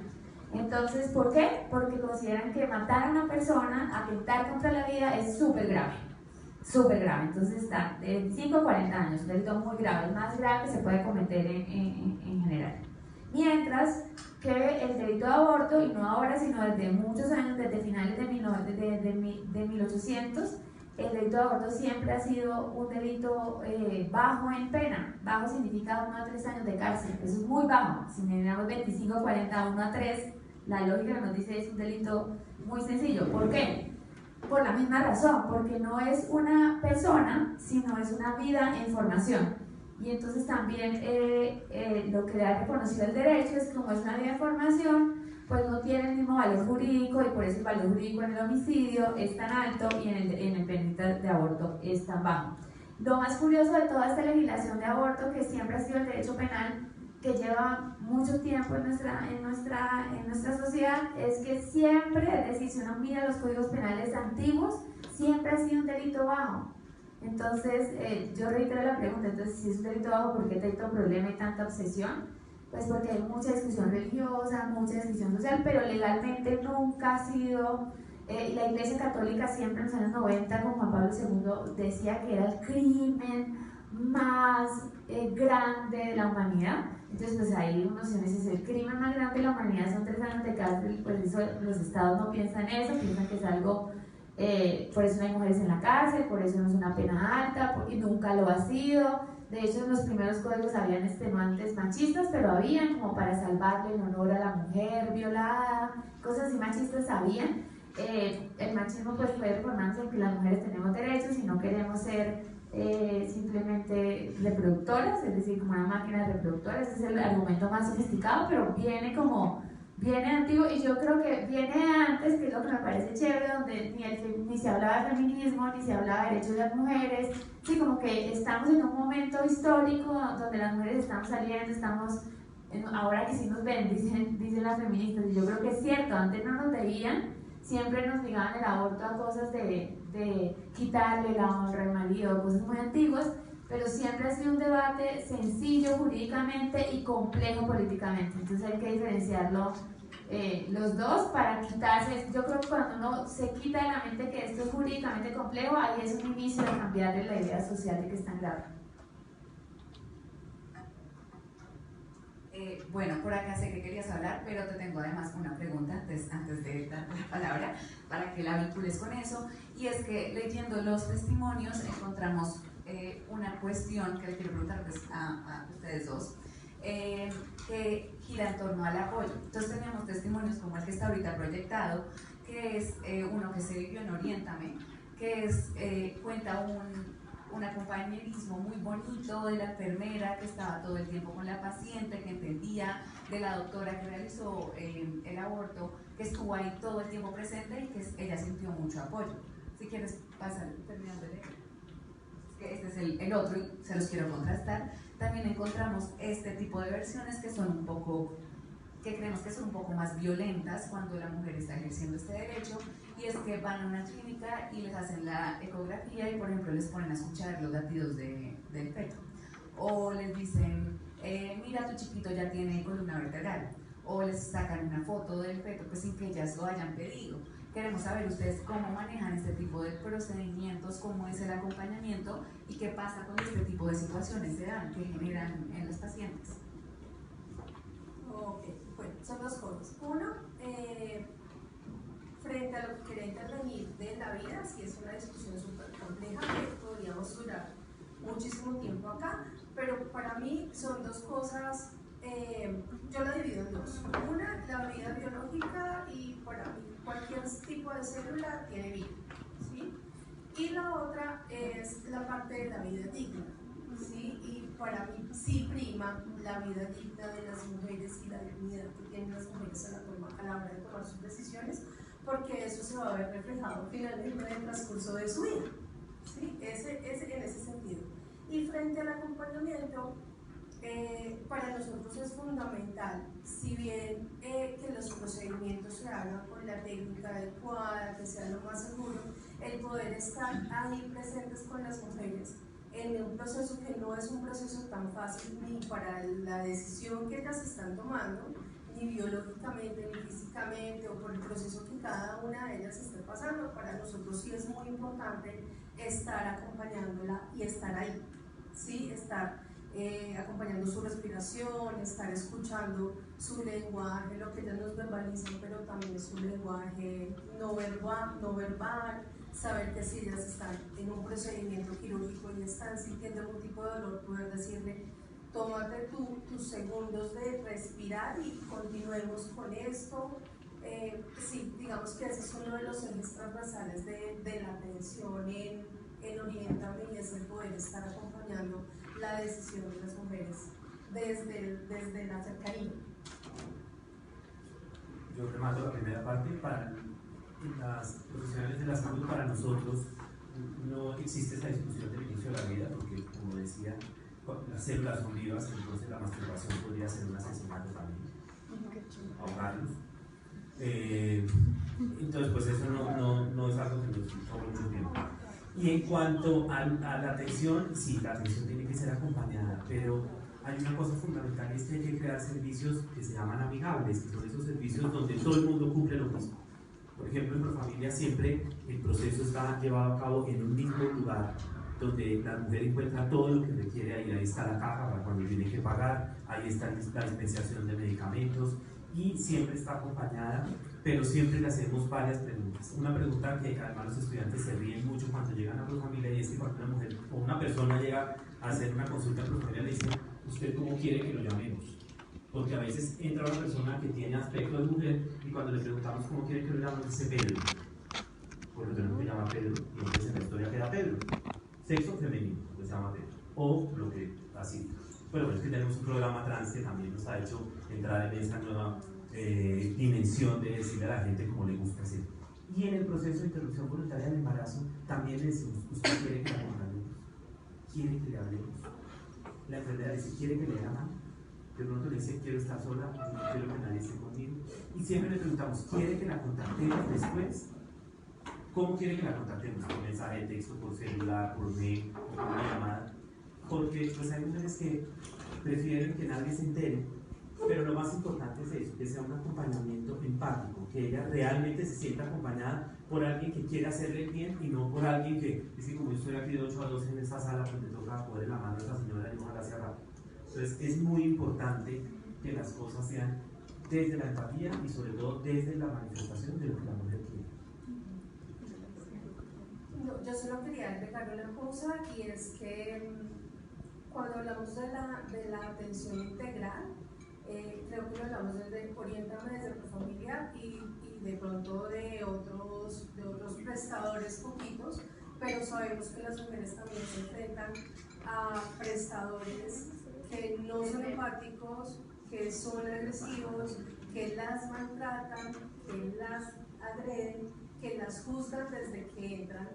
Speaker 3: Entonces, ¿por qué? Porque consideran que matar a una persona, atentar contra la vida es súper grave. Súper grave. Entonces está de 25 a 40 años, un delito muy grave, el más grave que se puede cometer en general. Mientras que el delito de aborto, y no ahora, sino desde muchos años, desde finales de 1800, el delito de aborto siempre ha sido un delito bajo en pena. Bajo significa 1 a 3 años de cárcel, eso es muy bajo. Si miramos 25 a 40, 1 a 3, la lógica nos dice es un delito muy sencillo. ¿Por qué? Por la misma razón, porque no es una persona, sino es una vida en formación. Y entonces también lo que le ha reconocido el derecho es que como es una vida en formación, pues no tiene el mismo valor jurídico y por eso el valor jurídico en el homicidio es tan alto y en el pendiente de aborto es tan bajo. Lo más curioso de toda esta legislación de aborto, que siempre ha sido el derecho penal, que lleva mucho tiempo en nuestra sociedad, es que siempre, es decir, si uno mira los códigos penales antiguos, siempre ha sido un delito bajo. Entonces, yo reitero la pregunta, entonces, si es un delito bajo, ¿por qué tanto problema y tanta obsesión? Pues porque hay mucha discusión religiosa, mucha discusión social, pero legalmente nunca ha sido. La Iglesia Católica siempre en los años 90 con Juan Pablo II decía que era el crimen más grande de la humanidad. Entonces pues ahí uno se dice, el crimen más grande de la humanidad son 3 años de cárcel, pues eso, los estados no piensan eso, piensan que es algo, por eso no hay mujeres en la cárcel, por eso no es una pena alta, porque nunca lo ha sido. De hecho en los primeros códigos habían extenuantes machistas, pero habían como para salvarle el honor a la mujer violada, cosas así machistas habían. El machismo pues puede reformarse en que las mujeres tenemos derechos y no queremos ser simplemente reproductoras, es decir, como una máquina de reproductoras. Ese es el argumento más sofisticado, pero viene antiguo, y yo creo que viene antes, que es lo que me parece chévere, donde ni se hablaba de feminismo, ni se hablaba de derechos de las mujeres. Sí, como que estamos en un momento histórico donde las mujeres están saliendo, ahora que sí nos ven, dicen las feministas, y yo creo que es cierto, antes no nos veían, siempre nos ligaban el aborto a cosas de quitarle la honra al marido, cosas muy antiguas, pero siempre ha sido un debate sencillo jurídicamente y complejo políticamente. Entonces hay que diferenciarlo los dos para quitarse. Yo creo que cuando uno se quita de la mente que esto es jurídicamente complejo, ahí es un inicio de cambiarle la idea social de que es tan grave.
Speaker 4: Bueno, por acá sé que querías hablar, pero te tengo además una pregunta antes de darte la palabra para que la vincules con eso, y es que leyendo los testimonios encontramos una cuestión que le quiero preguntar a ustedes dos, que gira en torno al apoyo. Entonces teníamos testimonios como el que está ahorita proyectado, que es uno que se vivió en Oriéntame, que es, cuenta un acompañerismo muy bonito de la enfermera que estaba todo el tiempo con la paciente, que entendía, de la doctora que realizó el aborto, que estuvo ahí todo el tiempo presente y que ella sintió mucho apoyo. Si quieres pasar terminando de leer. Que este es el otro y se los quiero contrastar. También encontramos este tipo de versiones que son un poco, que creemos que son un poco más violentas cuando la mujer está ejerciendo este derecho, y es que van a una clínica y les hacen la ecografía y por ejemplo les ponen a escuchar los latidos del feto, o les dicen mira, tu chiquito ya tiene columna vertebral, o les sacan una foto del feto pues sin que ellas lo hayan pedido. Queremos saber ustedes cómo manejan este tipo de procedimientos, cómo es el acompañamiento y qué pasa cuando este tipo de situaciones se dan, que generan en los pacientes.
Speaker 2: Ok, bueno, son dos cosas. Uno, frente a lo que quería intervenir de la vida, sí es una discusión súper compleja que podríamos durar muchísimo tiempo acá, pero para mí son dos cosas, yo la divido en dos. Una, la vida biológica, y para mí cualquier tipo de célula tiene vida, ¿sí? Y la otra es la parte de la vida digna, ¿sí? Y para mí sí prima la vida digna de las mujeres y la dignidad que tienen las mujeres a la hora de tomar sus decisiones, porque eso se va a ver reflejado finalmente en el transcurso de su vida, ¿sí? En ese sentido. Y frente al acompañamiento, para nosotros es fundamental, si bien que los procedimientos se hagan con la técnica adecuada, que sea lo más seguro, el poder estar ahí presentes con las mujeres en un proceso que no es un proceso tan fácil ni para la decisión que ellas están tomando, ni biológicamente, ni físicamente, o por el proceso que cada una de ellas esté pasando. Para nosotros sí es muy importante estar acompañándola y estar ahí, ¿sí? Estar acompañando su respiración, estar escuchando su lenguaje, lo que ellas nos verbalizan, pero también su lenguaje no verbal, saber que si ellas están en un procedimiento quirúrgico y están sintiendo algún tipo de dolor, poder decirle, tómate tus segundos de respirar y continuemos con esto. Sí, digamos que ese es uno de los ejes transversales de la atención en Oriéntame, y es el poder estar acompañando la decisión de las mujeres desde la cercanía.
Speaker 1: Yo remato la primera parte. Para las profesionales de la salud, para nosotros no existe esa discusión del inicio de la vida, porque como decía, las células son vivas, entonces la masturbación podría ser un asesinato también, ahogarlos. Entonces pues eso no es algo que nos toma mucho tiempo. Y en cuanto a la atención, sí, la atención tiene que ser acompañada, pero hay una cosa fundamental, y es que hay que crear servicios que se llaman amigables, que son esos servicios donde todo el mundo cumple lo mismo. Por ejemplo, en Profamilia siempre el proceso está llevado a cabo en un mismo lugar, donde la mujer encuentra todo lo que requiere ahí. Ahí está la caja para cuando tiene que pagar, ahí está la dispensación de medicamentos, y siempre está acompañada, pero siempre le hacemos varias preguntas. Una pregunta que además los estudiantes se ríen mucho cuando llegan a Profamilia, y es que cuando una mujer o una persona llega a hacer una consulta en Profamilia, le dicen, ¿usted cómo quiere que lo llamemos? Porque a veces entra una persona que tiene aspecto de mujer y cuando le preguntamos cómo quiere que lo llamemos, dice Pedro. Pues lo tenemos que llamar Pedro, y entonces en la historia queda Pedro. Sexo femenino, pues se llama Pedro. O lo que así. Pero bueno, es que tenemos un programa trans que también nos ha hecho entrar en esa nueva dimensión de decirle a la gente cómo le gusta hacer. Y en el proceso de interrupción voluntaria del embarazo también le decimos, ¿usted quiere que la acompañemos? ¿Quiere que le hablemos? La enfermera dice, ¿quiere que le dé la mano? De pronto le dice, quiero estar sola, no quiero que nadie esté conmigo. Y siempre le preguntamos, ¿quiere que la contactemos después? ¿Cómo quiere que la contactemos? ¿Por mensaje de texto, por celular, por mail, o por una llamada? Porque pues hay mujeres que prefieren que nadie se entere, pero lo más importante es eso, que sea un acompañamiento empático, que ella realmente se sienta acompañada por alguien que quiere hacerle bien y no por alguien que dice, como yo estoy aquí de 8 a 12 en esta sala, pues me toca poner la mano a esa señora y ojalá sea rápido. Entonces es muy importante que las cosas sean desde la empatía y sobre todo desde la manifestación de lo que la mujer quiere.
Speaker 2: No, yo solo quería agregar una cosa, y es que cuando hablamos de la atención integral, creo que lo hablamos desde Oriéntame, desde Profamilia y de pronto de otros prestadores poquitos, pero sabemos que las mujeres también se enfrentan a prestadores que no son empáticos, que son agresivos, que las maltratan, que las agreden, que las juzgan desde que entran,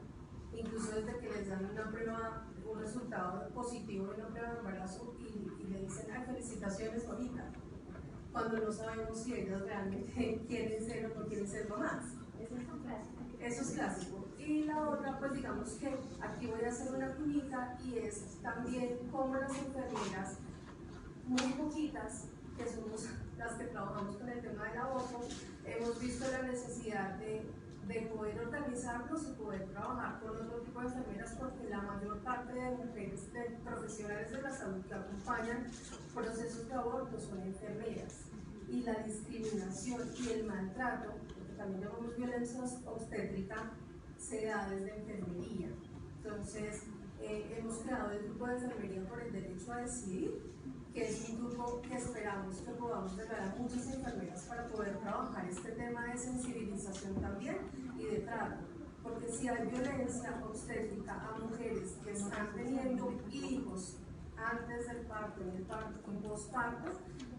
Speaker 2: incluso desde que les dan una prueba, un resultado positivo en una prueba de embarazo y le dicen, ay, felicitaciones ahorita, cuando no sabemos si ellas realmente quieren ser o no quieren ser mamás. Eso es clásico. Y la otra, pues digamos que aquí voy a hacer una cuñita y es también cómo las enfermeras, muy poquitas, que somos las que trabajamos con el tema del aborto, hemos visto la necesidad de poder organizarnos y poder trabajar con otro tipo de enfermeras, porque la mayor parte de mujeres, de profesionales de la salud que acompañan procesos de aborto son enfermeras. Y la discriminación y el maltrato, porque también llamamos violencia obstétrica, se da desde enfermería. Entonces, hemos creado el grupo de enfermería por el derecho a decidir, que es un grupo que esperamos que podamos llegar a muchas enfermeras para poder trabajar este tema de sensibilización también y de trato. Porque si hay violencia obstétrica a mujeres que están teniendo hijos antes del parto, en el parto, en posparto,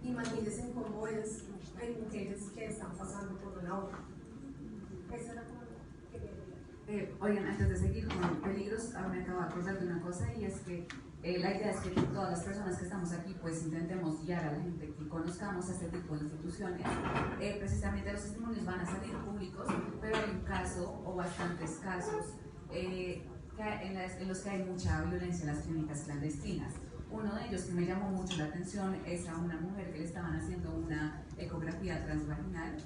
Speaker 2: imagínense cómo es en mujeres que están pasando por un aborto. Esa era como
Speaker 4: Oigan, antes de seguir con peligros, ahora me acabo de acordar de una cosa, y es que la idea es que todas las personas que estamos aquí pues intentemos guiar a la gente que conozcamos a este tipo de instituciones. Precisamente los testimonios van a salir públicos, pero hay un caso o bastantes casos en los que hay mucha violencia en las clínicas clandestinas. Uno de ellos que me llamó mucho la atención es a una mujer que le estaban haciendo una ecografía transvaginal,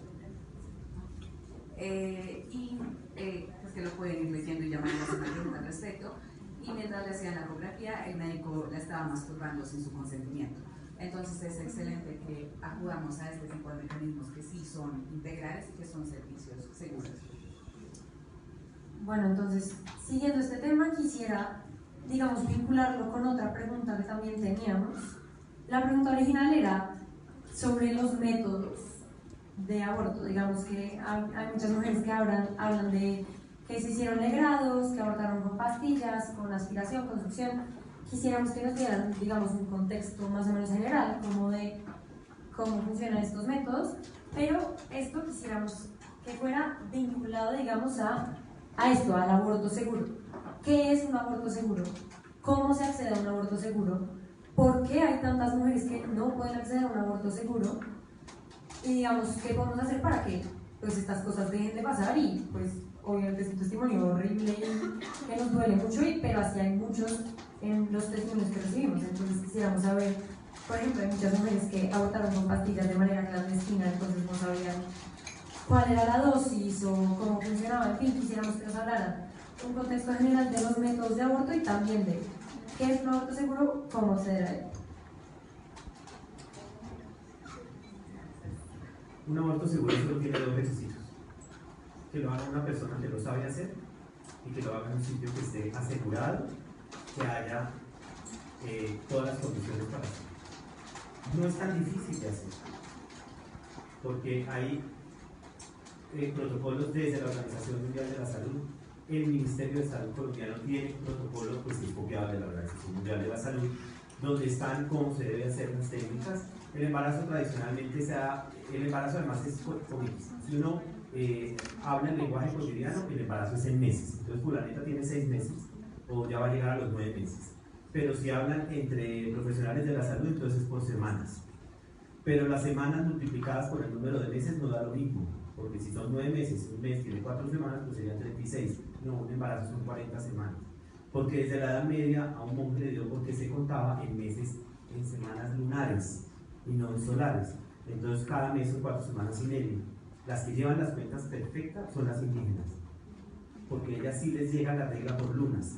Speaker 4: pues que lo pueden ir leyendo y llamarle a hacer una pregunta al respecto. Y mientras le hacían la ecografía, el médico la estaba masturbando sin su consentimiento. Entonces es excelente que acudamos a este tipo de mecanismos que sí son integrales y que son servicios seguros.
Speaker 7: Bueno, entonces, siguiendo este tema, quisiera, digamos, vincularlo con otra pregunta que también teníamos. La pregunta original era sobre los métodos de aborto. Digamos que hay muchas mujeres que hablan de que se hicieron legrados, que abortaron con pastillas, con aspiración, con succión. Quisiéramos que nos dieran, digamos, un contexto más o menos general, como de cómo funcionan estos métodos, pero esto quisiéramos que fuera vinculado, digamos, a esto, al aborto seguro. ¿Qué es un aborto seguro? ¿Cómo se accede a un aborto seguro? ¿Por qué hay tantas mujeres que no pueden acceder a un aborto seguro? Y digamos, ¿qué podemos hacer para que pues estas cosas dejen de pasar? Y pues obviamente es un testimonio horrible que nos duele mucho, pero así hay muchos en los testimonios que recibimos. Entonces quisiéramos saber, por ejemplo, hay muchas mujeres que abortaron con pastillas de manera clandestina, entonces no sabían cuál era la dosis o cómo funcionaba. En fin, quisiéramos que nos hablaran un contexto general de los métodos de aborto y también de qué es un aborto seguro, cómo acceder a él.
Speaker 1: Un aborto seguro solo tiene dos requisitos: que lo haga una persona que lo sabe hacer y que lo haga en un sitio que esté asegurado, que haya todas las condiciones para hacerlo. No es tan difícil de hacer, porque hay protocolos desde la Organización Mundial de la Salud. El Ministerio de Salud colombiano tiene un protocolo pues, copiado de la Organización Mundial de la Salud, donde están cómo se deben hacer las técnicas. El embarazo tradicionalmente el embarazo además es COVID. Si uno habla en lenguaje cotidiano, el embarazo es en meses. Entonces fulanita tiene 6 meses o ya va a llegar a los 9 meses. Pero si hablan entre profesionales de la salud, entonces es por semanas. Pero las semanas multiplicadas por el número de meses no da lo mismo, porque si son 9 meses, un mes tiene 4 semanas, pues serían 36. No, un embarazo son 40 semanas. Porque desde la Edad Media a un monje le dio porque se contaba en meses, en semanas lunares y no en solares. Entonces cada mes son 4 semanas y media. Las que llevan las cuentas perfectas son las indígenas, porque ellas sí les llega la regla por lunas.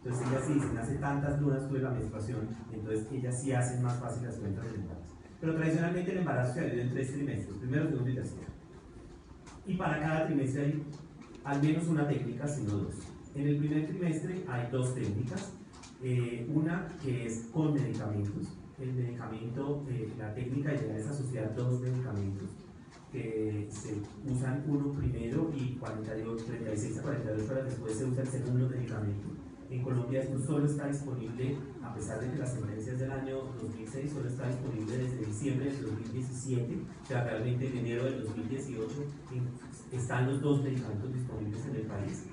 Speaker 1: Entonces ellas sí dicen, hace tantas lunas tuve la menstruación, entonces ellas sí hacen más fácil las cuentas del embarazo. Pero tradicionalmente el embarazo se divide en 3 trimestres, primero, segundo y tercero. Y para cada trimestre hay al menos una técnica, si no 2. En el primer trimestre hay 2 técnicas, una que es con medicamentos. El medicamento, la técnica ya es asociar 2 medicamentos que se usan uno primero y 36 a 48 horas después se usa el segundo medicamento. En Colombia esto solo está disponible, a pesar de que las sentencias del año 2006 solo está disponible desde diciembre del 2017, o sea, realmente en enero del 2018 están los dos medicamentos disponibles en el país.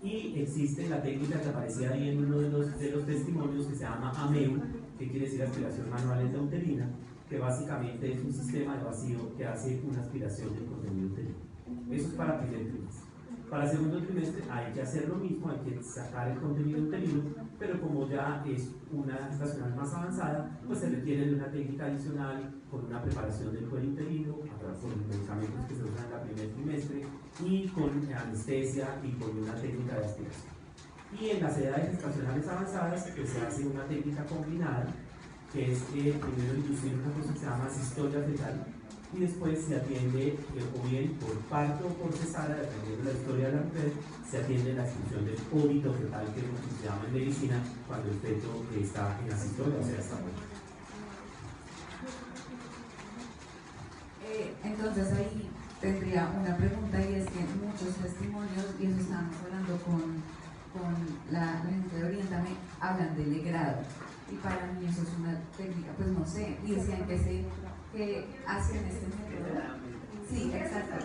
Speaker 1: Y existe la técnica que aparecía ahí en uno de los testimonios que se llama AMEU, que quiere decir aspiración manual endouterina, que básicamente es un sistema de vacío que hace una aspiración del contenido uterino. Eso es para primer trimestre. Para segundo trimestre hay que hacer lo mismo, hay que sacar el contenido uterino, pero como ya es una gestacional más avanzada, pues se requiere de una técnica adicional con una preparación del cuello uterino, con los medicamentos que se usan en el primer trimestre y con anestesia y con una técnica de aspiración. Y en las edades gestacionales avanzadas pues se hace una técnica combinada, que es primero inducir una cosa que se llama asistolia fetal, y después se atiende o bien por parto o por cesárea, dependiendo de la historia de la mujer, se atiende la expulsión del óbito fetal, que es lo que se llama en medicina cuando el feto está en asistolia, o sea, está muerto.
Speaker 4: Entonces ahí tendría una pregunta, y es que muchos testimonios, y eso estábamos hablando con la gente de Oriéntame, hablan de legrado, y para mí eso es una técnica, pues no sé, y decían que hacen este método, sí, exacto,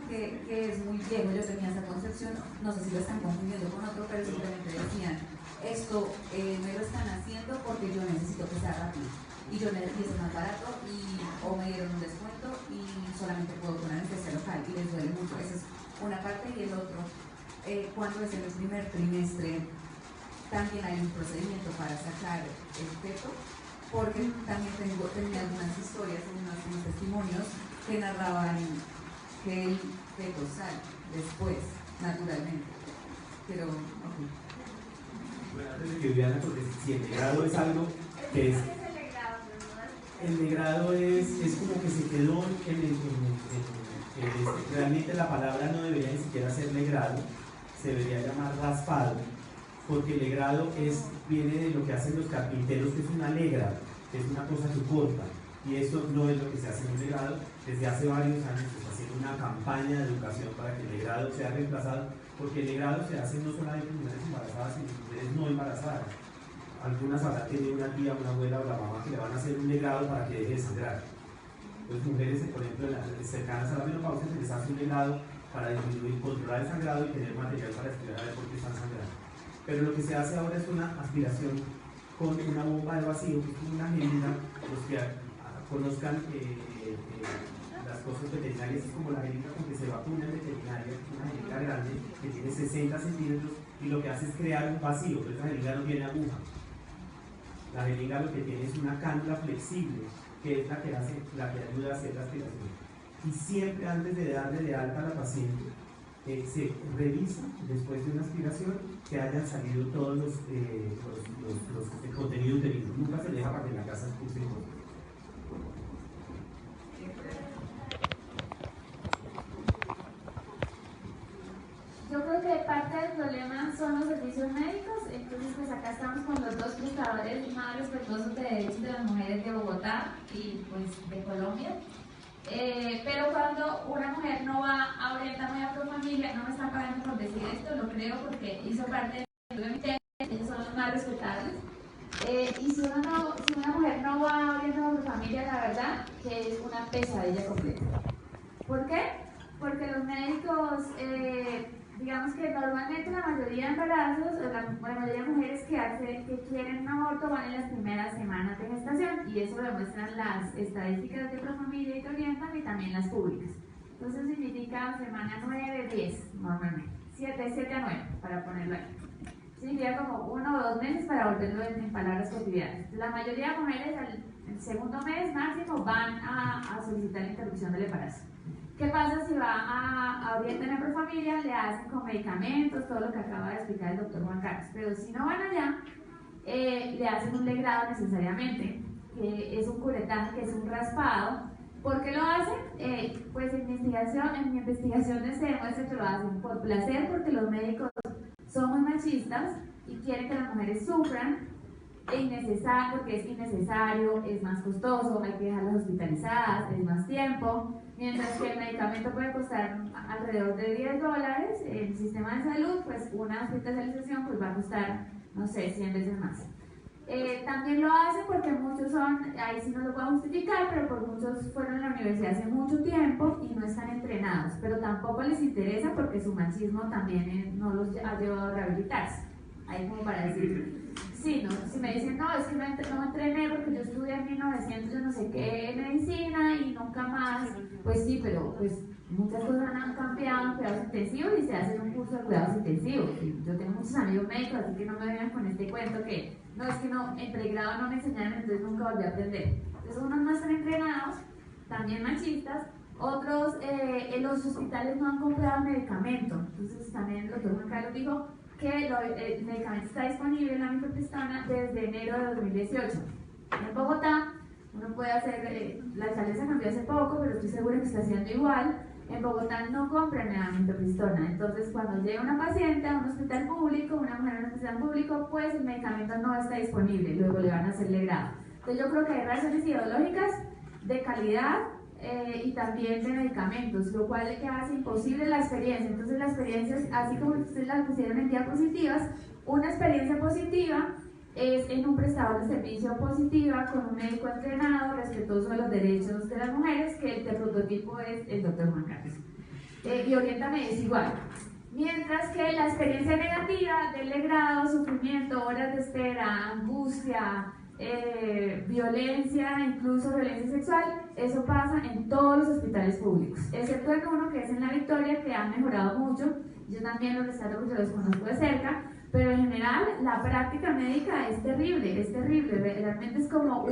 Speaker 4: que es muy viejo. Yo tenía esa concepción, no sé si lo están confundiendo con otro, pero simplemente decían, esto me lo están haciendo porque yo necesito que sea rápido, y yo necesito más barato, o me dieron un descuento y solamente puedo con anestesia local y les duele mucho. Esa es una parte, y el otro, cuando es en el primer trimestre también hay un procedimiento para sacar el feto, porque también tenía algunas historias, unos testimonios que narraban que el feto sale después, naturalmente. Pero, ok.
Speaker 1: Bueno, antes de que Viviana, porque si el legrado es algo que es... El legrado es como que se quedó realmente la palabra no debería ni siquiera ser legrado, se debería llamar raspado, porque el legrado viene de lo que hacen los carpinteros, que es una legra, que es una cosa que corta, y eso no es lo que se hace en un legrado. Desde hace varios años se está haciendo una campaña de educación para que el legrado sea reemplazado, porque el legrado se hace no solamente en mujeres embarazadas, sino en mujeres no embarazadas. Algunas habrán tenido una tía, una abuela o la mamá que le van a hacer un legrado para que deje de sangrar. Entonces mujeres, por ejemplo, cercanas a la menopausia, se les hace un legrado para disminuir, controlar el sangrado y tener material para estudiar a ver por qué están sangrando. Pero lo que se hace ahora es una aspiración con una bomba de vacío, que es como una jeringa. Los que conozcan las cosas veterinarias, es como la jeringa con que se vacuna en veterinaria, una jeringa grande que tiene 60 centímetros y lo que hace es crear un vacío, pero esa jeringa no tiene aguja. La jeringa lo que tiene es una cánula flexible, que es la que ayuda a hacer la aspiración. Y siempre antes de darle de alta a la paciente, se revisa después de una aspiración que hayan salido todos los contenidos uterinos. Nunca se deja para que en la casa expulsen cosas.
Speaker 3: Yo creo que parte del problema son los servicios médicos, entonces pues acá estamos con los dos luchadores más respetuosos de derechos de las mujeres de Bogotá y pues de Colombia. Pero cuando una mujer no va a Oriéntame a Profamilia, no me están pagando por decir esto, lo creo porque hizo parte de mi tema, ellos son los más respetables. Y si una mujer no va a Oriéntame a Profamilia, la verdad que es una pesadilla completa. ¿Por qué? Porque los médicos, digamos que normalmente la mayoría de embarazos, la mayoría de mujeres que quieren un aborto van en las primeras semanas de gestación, y eso lo demuestran las estadísticas de Profamilia y de Oriéntame y también las públicas. Entonces significa semana 9, 10 normalmente, 7 a 9 para ponerlo ahí. Significa como 1 o 2 meses para volverlo en palabras cotidianas. La mayoría de mujeres al segundo mes máximo van a solicitar la interrupción del embarazo. ¿Qué pasa si va a Oriéntame a Profamilia? Le hacen con medicamentos, todo lo que acaba de explicar el doctor Juan Carlos. Pero si no van allá, le hacen un legrado necesariamente, que es un curetaje, que es un raspado. ¿Por qué lo hacen? Pues en mi investigación se demuestra que lo hacen por placer, porque los médicos somos machistas y quieren que las mujeres sufran, porque es innecesario, es más costoso, hay que dejarlas hospitalizadas, es más tiempo. Mientras que el medicamento puede costar alrededor de $10, el sistema de salud, pues una hospitalización pues va a costar no sé, 100 veces más. También lo hacen porque muchos son, ahí sí no lo puedo justificar, pero por muchos fueron a la universidad hace mucho tiempo y no están entrenados, pero tampoco les interesa porque su machismo también no los ha llevado a rehabilitarse. Ahí como para decir, sí, no, si me dicen, no, es que no entrené porque yo estudié en 1900, yo no sé qué, medicina y nunca más, pues sí, pero pues muchas cosas han cambiado en cuidados intensivos y se hace un curso de cuidados intensivos. Yo tengo muchos amigos médicos, así que no me vengan con este cuento que no, es que no, en pregrado no me enseñaron, entonces nunca volví a aprender. Entonces unos no están entrenados, también machistas, otros en los hospitales no han comprado medicamento. Entonces también el doctor Juan Carlos dijo que el medicamento está disponible en la micropristona desde enero de 2018. En Bogotá, uno puede hacer, la alcaldesa cambió hace poco, pero estoy segura que está haciendo igual. En Bogotá no compran la micropristona, entonces cuando llega una paciente a un hospital público, una mujer a un hospital público, pues el medicamento no está disponible, luego le van a hacerle grado. Entonces yo creo que hay razones ideológicas de calidad y también de medicamentos, lo cual es que hace imposible la experiencia. Entonces la experiencia, así como ustedes la pusieron en diapositivas, una experiencia positiva es en un prestador de servicio positiva con un médico entrenado, respetuoso de los derechos de las mujeres, que el prototipo es el doctor Juan Carlos. Y Oriéntame es igual. Mientras que la experiencia negativa del degrado, sufrimiento, horas de espera, angustia, violencia, incluso violencia sexual, eso pasa en todos los hospitales públicos, excepto en uno que es en La Victoria, que ha mejorado mucho. Yo también lo rescato porque los conozco de cerca, pero en general la práctica médica es terrible, realmente es como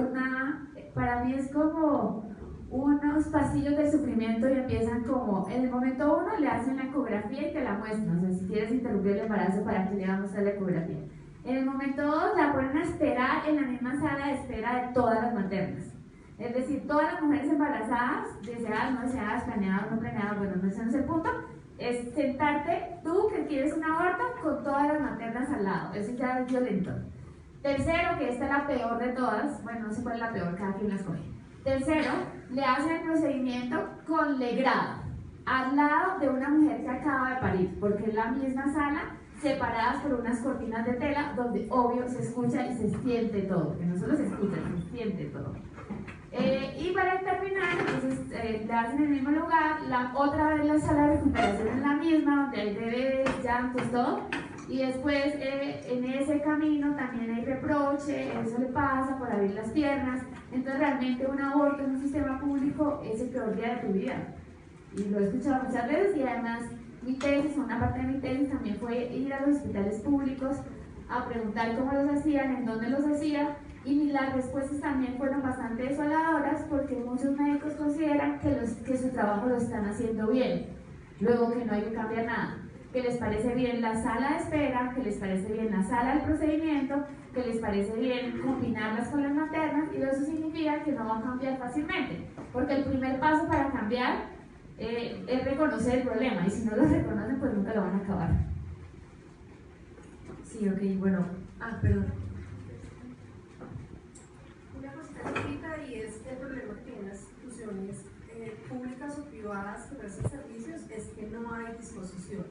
Speaker 3: para mí es como unos pasillos de sufrimiento y empiezan como, en el momento uno le hacen la ecografía y te la muestran, o sea, si quieres interrumpir el embarazo, ¿para qué le vamos a hacer la ecografía? En el momento 2 la ponen a esperar en la misma sala de espera de todas las maternas. Es decir, todas las mujeres embarazadas, deseadas, no deseadas, planeadas, no planeadas, bueno, no ese no es el punto, es sentarte tú que quieres un aborto con todas las maternas al lado. Eso ya es violento. Tercero, que esta es la peor de todas, bueno, no sé cuál es la peor, cada quien la escoge. Tercero, le hacen el procedimiento con legrado, al lado de una mujer que acaba de parir, porque es la misma sala, separadas por unas cortinas de tela, donde obvio se escucha y se siente todo, que no solo se escucha, se siente todo. Y para terminar, entonces le hacen en el mismo lugar, otra vez la sala de recuperación es la misma, donde hay bebés, llantos, todo, y después en ese camino también hay reproche, eso le pasa por abrir las piernas. Entonces realmente un aborto en un sistema público es el peor día de tu vida, y lo he escuchado muchas veces. Y además mi tesis, una parte de mi tesis también fue ir a los hospitales públicos a preguntar cómo los hacían, en dónde los hacían, y las respuestas también fueron bastante desoladoras, porque muchos médicos consideran que su trabajo lo están haciendo bien, luego que no hay que cambiar nada, que les parece bien la sala de espera, que les parece bien la sala del procedimiento, que les parece bien combinarlas con las maternas, y eso significa que no va a cambiar fácilmente, porque el primer paso para cambiar es reconocer el problema, y si no lo reconocen, pues nunca lo van a acabar.
Speaker 7: Sí, ok, bueno. Perdón.
Speaker 2: Una cosita chiquita, y es el problema que tienen las instituciones públicas o privadas que prestan servicios, es que no hay disposición.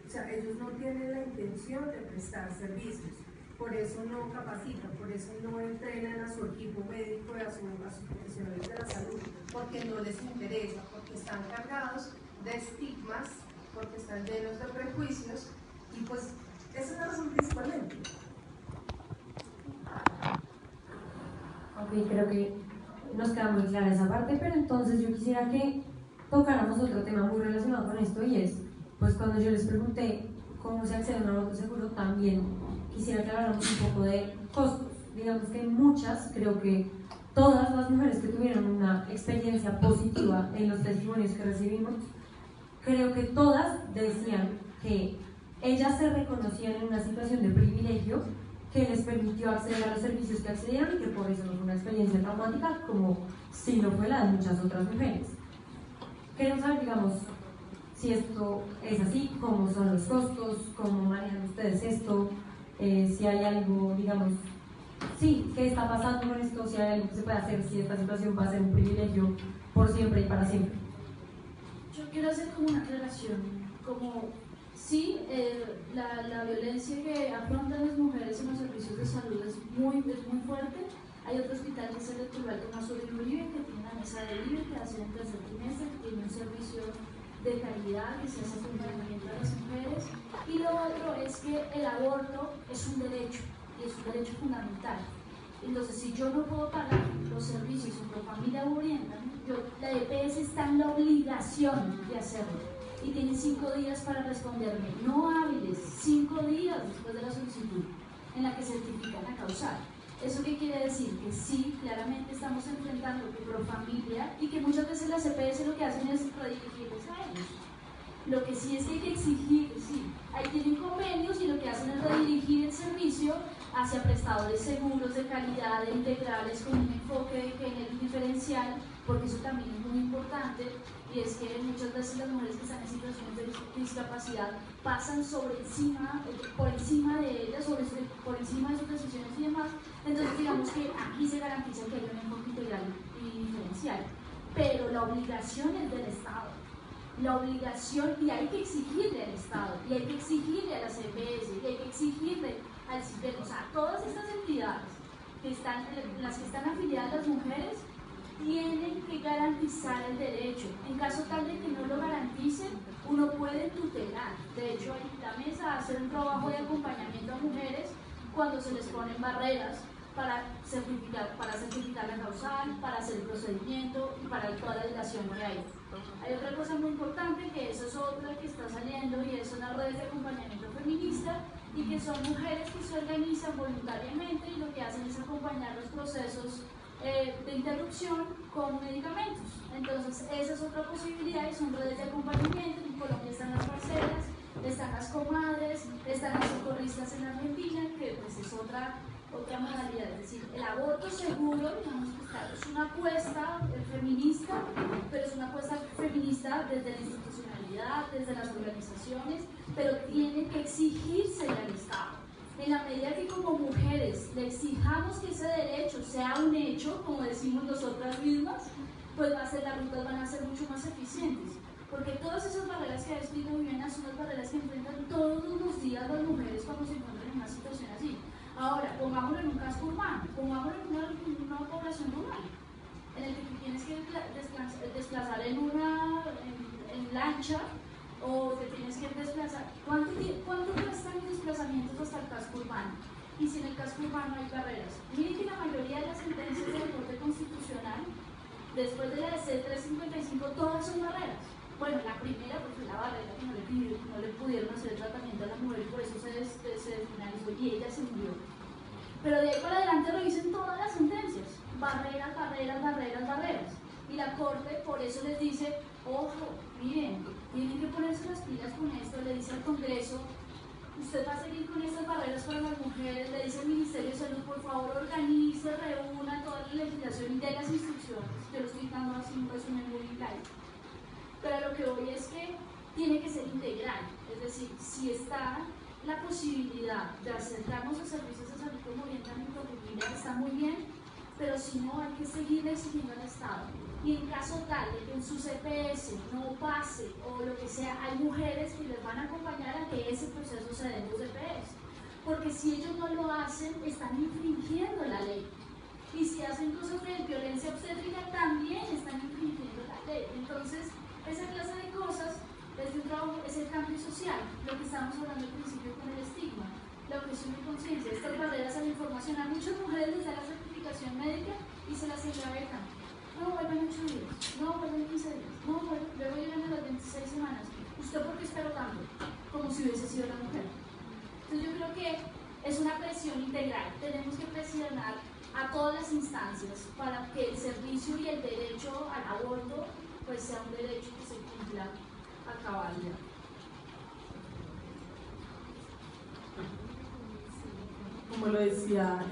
Speaker 2: O sea, ellos no tienen la intención de prestar servicios, por eso no capacitan, por eso no entrenan a su equipo médico, a sus profesionales de la salud, porque no les interesa, porque están cargados de estigmas, porque están llenos de prejuicios, y pues esa es la razón principalmente.
Speaker 7: Ok, creo que nos queda muy clara esa parte, pero entonces yo quisiera que tocáramos otro tema muy relacionado con esto, y es, pues cuando yo les pregunté cómo se accede a un aborto seguro, también quisiera que habláramos un poco de costos. Digamos que muchas, creo que todas las mujeres que tuvieron una experiencia positiva en los testimonios que recibimos, creo que todas decían que ellas se reconocían en una situación de privilegio que les permitió acceder a los servicios que accedieron, y que por eso no fue una experiencia traumática como sí lo fue la de muchas otras mujeres. Queremos saber, digamos, si esto es así, cómo son los costos, cómo manejan ustedes esto, si hay algo, digamos, sí, qué está pasando con esto, si hay algo que se puede hacer, si esta situación va a ser un privilegio por siempre y para siempre.
Speaker 6: Yo quiero hacer como una aclaración, como Sí, la violencia que afrontan las mujeres en los servicios de salud es muy fuerte. Hay otro hospital que es el Hospital Tomás Uribe, que tiene una mesa de libre que hace en el tercer trimestre, que tiene un servicio de calidad, que se hace acompañamiento a las mujeres. Y lo otro es que el aborto es un derecho, y es un derecho fundamental. Entonces, si yo no puedo pagar los servicios o Profamilia orienta, la EPS está en la obligación de hacerlo. Y tienen 5 días para responderme, no hábiles, 5 días después de la solicitud en la que certifican la causal. ¿Eso qué quiere decir? Que sí, claramente estamos enfrentando que Profamilia y que muchas veces las EPS lo que hacen es redirigirles a ellos. Lo que sí es que hay que exigir, sí, ahí tienen convenios y lo que hacen es redirigir el servicio hacia prestadores seguros, de calidad, de integrales, con un enfoque de género diferencial, porque eso también es muy importante, y es que muchas veces las mujeres que están en situaciones de discapacidad pasan por encima de ellas, por encima de sus decisiones y demás. Entonces digamos que aquí se garantiza que hay un enfoque integral y diferencial, pero la obligación es del Estado. La obligación, y hay que exigirle al Estado, y hay que exigirle a las EPS, y hay que exigirle al CIPER, o sea, todas estas entidades las que están afiliadas a las mujeres, tienen que garantizar el derecho. En caso tal de que no lo garanticen, uno puede tutelar. De hecho, la mesa hace un trabajo de acompañamiento a mujeres cuando se les ponen barreras para certificar la causal, para hacer el procedimiento y para toda la dilación que hay. Hay otra cosa muy importante, que eso es otra que está saliendo, y son las redes de acompañamiento feminista, y que son mujeres que se organizan voluntariamente y lo que hacen es acompañar los procesos de interrupción con medicamentos. Entonces esa es otra posibilidad, y son redes de acompañamiento. En Colombia están las parceras, están las comadres, están las socorristas en Argentina, que pues es otra modalidad. Es decir, el aborto seguro, digamos que claro, es una apuesta feminista, pero es una apuesta feminista desde la institucionalidad, desde las organizaciones, pero tiene que exigirse al Estado. En la medida que como mujeres le exijamos que ese derecho sea un hecho, como decimos nosotras mismas, pues las rutas van a ser mucho más eficientes. Porque todas esas barreras que ha descrito Viviana son las barreras que enfrentan todos los días las mujeres cuando se encuentran en una situación así. Ahora, pongámoslo en un casco urbano, pongámoslo en una población rural, en el que tú tienes que desplazar en lancha, o te tienes que desplazar. ¿Cuánto cuestan los desplazamientos hasta el casco urbano? Y si en el casco urbano hay barreras. Miren que la mayoría de las sentencias de la Corte Constitucional, después de la de C355, todas son barreras. Bueno, la primera pues fue la barrera que no le pudieron hacer tratamiento a la mujer, y por eso se desfinalizó y ella se murió. Pero de ahí para adelante revisen todas las sentencias. Barreras, barreras, barreras, barreras. Y la Corte por eso les dice, ojo, miren, tienen que ponerse las pilas con esto. Le dice al Congreso, usted va a seguir con estas barreras para las mujeres. Le dice al Ministerio de Salud, por favor organice, reúna toda la legislación y dé las instrucciones. Yo lo estoy dando así un resumen muy light. Pero lo que voy es que tiene que ser integral. Es decir, si está la posibilidad de acercarnos a servicios de salud como orientan Profamilia, está muy bien, pero si no, hay que seguir exigiendo al Estado. Y en caso tal de que en su CPS no pase o lo que sea, hay mujeres que les van a acompañar a que ese proceso se dé en los CPS. Porque si ellos no lo hacen, están infringiendo la ley. Y si hacen cosas de violencia obstétrica, también están infringiendo la ley. Entonces, esa clase de cosas es el cambio social, lo que estábamos hablando al principio con el estigma, la objeción de conciencia, estas barreras a la información. A muchas mujeres les da la certificación médica y se las engavetan. No vuelven 8 días, no vuelven 15 días, no vuelven, luego llegan a las 26 semanas. ¿Usted por qué está rogando? Como si hubiese sido la mujer. Entonces yo creo que es una presión integral. Tenemos que presionar a todas las instancias para que el servicio y el derecho al aborto pues sea un derecho que se cumpla a cabalidad.
Speaker 5: Como lo decía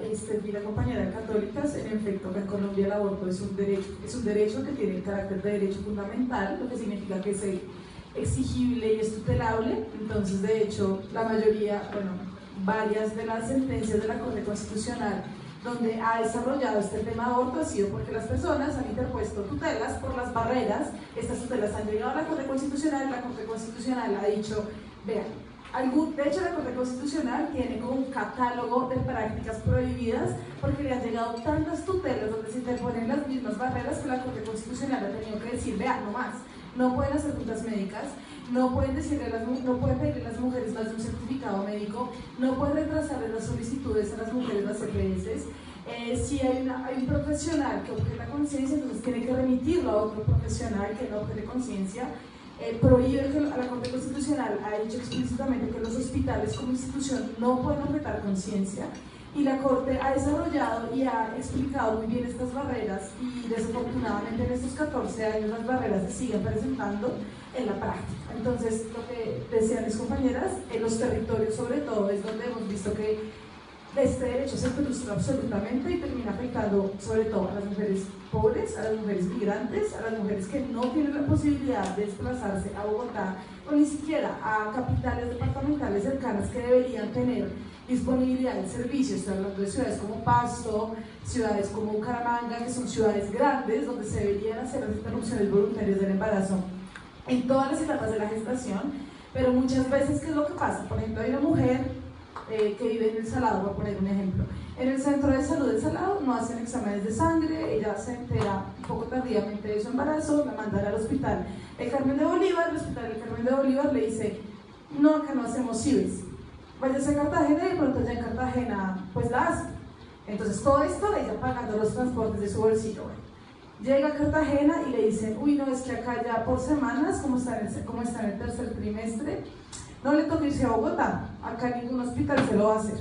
Speaker 5: la compañera de Católicas, en efecto, acá en Colombia el aborto es un derecho que tiene el carácter de derecho fundamental, lo que significa que es exigible y es tutelable. Entonces, de hecho, la mayoría, varias de las sentencias de la Corte Constitucional donde ha desarrollado este tema de aborto ha sido porque las personas han interpuesto tutelas por las barreras. Estas tutelas han llegado a la Corte Constitucional ha dicho Vean, de hecho la Corte Constitucional tiene como un catálogo de prácticas prohibidas porque le han llegado tantas tutelas donde se interponen las mismas barreras que la Corte Constitucional ha tenido que decir, vean, no más, no pueden hacer juntas médicas, no pueden pedirle a las mujeres más de un certificado médico, no pueden retrasarle las solicitudes a las mujeres las EPS. Si hay un profesional que objeta conciencia, entonces tiene que remitirlo a otro profesional que no objete conciencia. Prohíbe que la Corte Constitucional ha dicho explícitamente que los hospitales como institución no pueden objetar conciencia, y la Corte ha desarrollado y ha explicado muy bien estas barreras, y desafortunadamente en estos 14 años las barreras se siguen presentando en la práctica. Entonces, lo que decían mis compañeras, en los territorios sobre todo es donde hemos visto que este derecho se frustra absolutamente y termina afectando sobre todo a las mujeres pobres, a las mujeres migrantes, a las mujeres que no tienen la posibilidad de desplazarse a Bogotá o ni siquiera a capitales departamentales cercanas que deberían tener disponibilidad de servicios. Estoy hablando de ciudades como Pasto, ciudades como Bucaramanga, que son ciudades grandes donde se deberían hacer las interrupciones voluntarias del embarazo en todas las etapas de la gestación, pero muchas veces, ¿qué es lo que pasa? Por ejemplo, hay una mujer que vive en El Salado, voy a poner un ejemplo. En el centro de salud del Salado no hacen exámenes de sangre, ella se entera un poco tardíamente de su embarazo, la mandan al hospital El Carmen de Bolívar, el hospital El Carmen de Bolívar le dice, no, acá no hacemos CIBES, váyase a Cartagena, y de pronto ya en Cartagena pues la hace. Entonces todo esto ella pagando los transportes de su bolsillo. Bueno, llega a Cartagena y le dicen, uy, no, es que acá ya por semanas, como está en el tercer trimestre, no le toca irse a Bogotá, acá ningún hospital se lo va a hacer.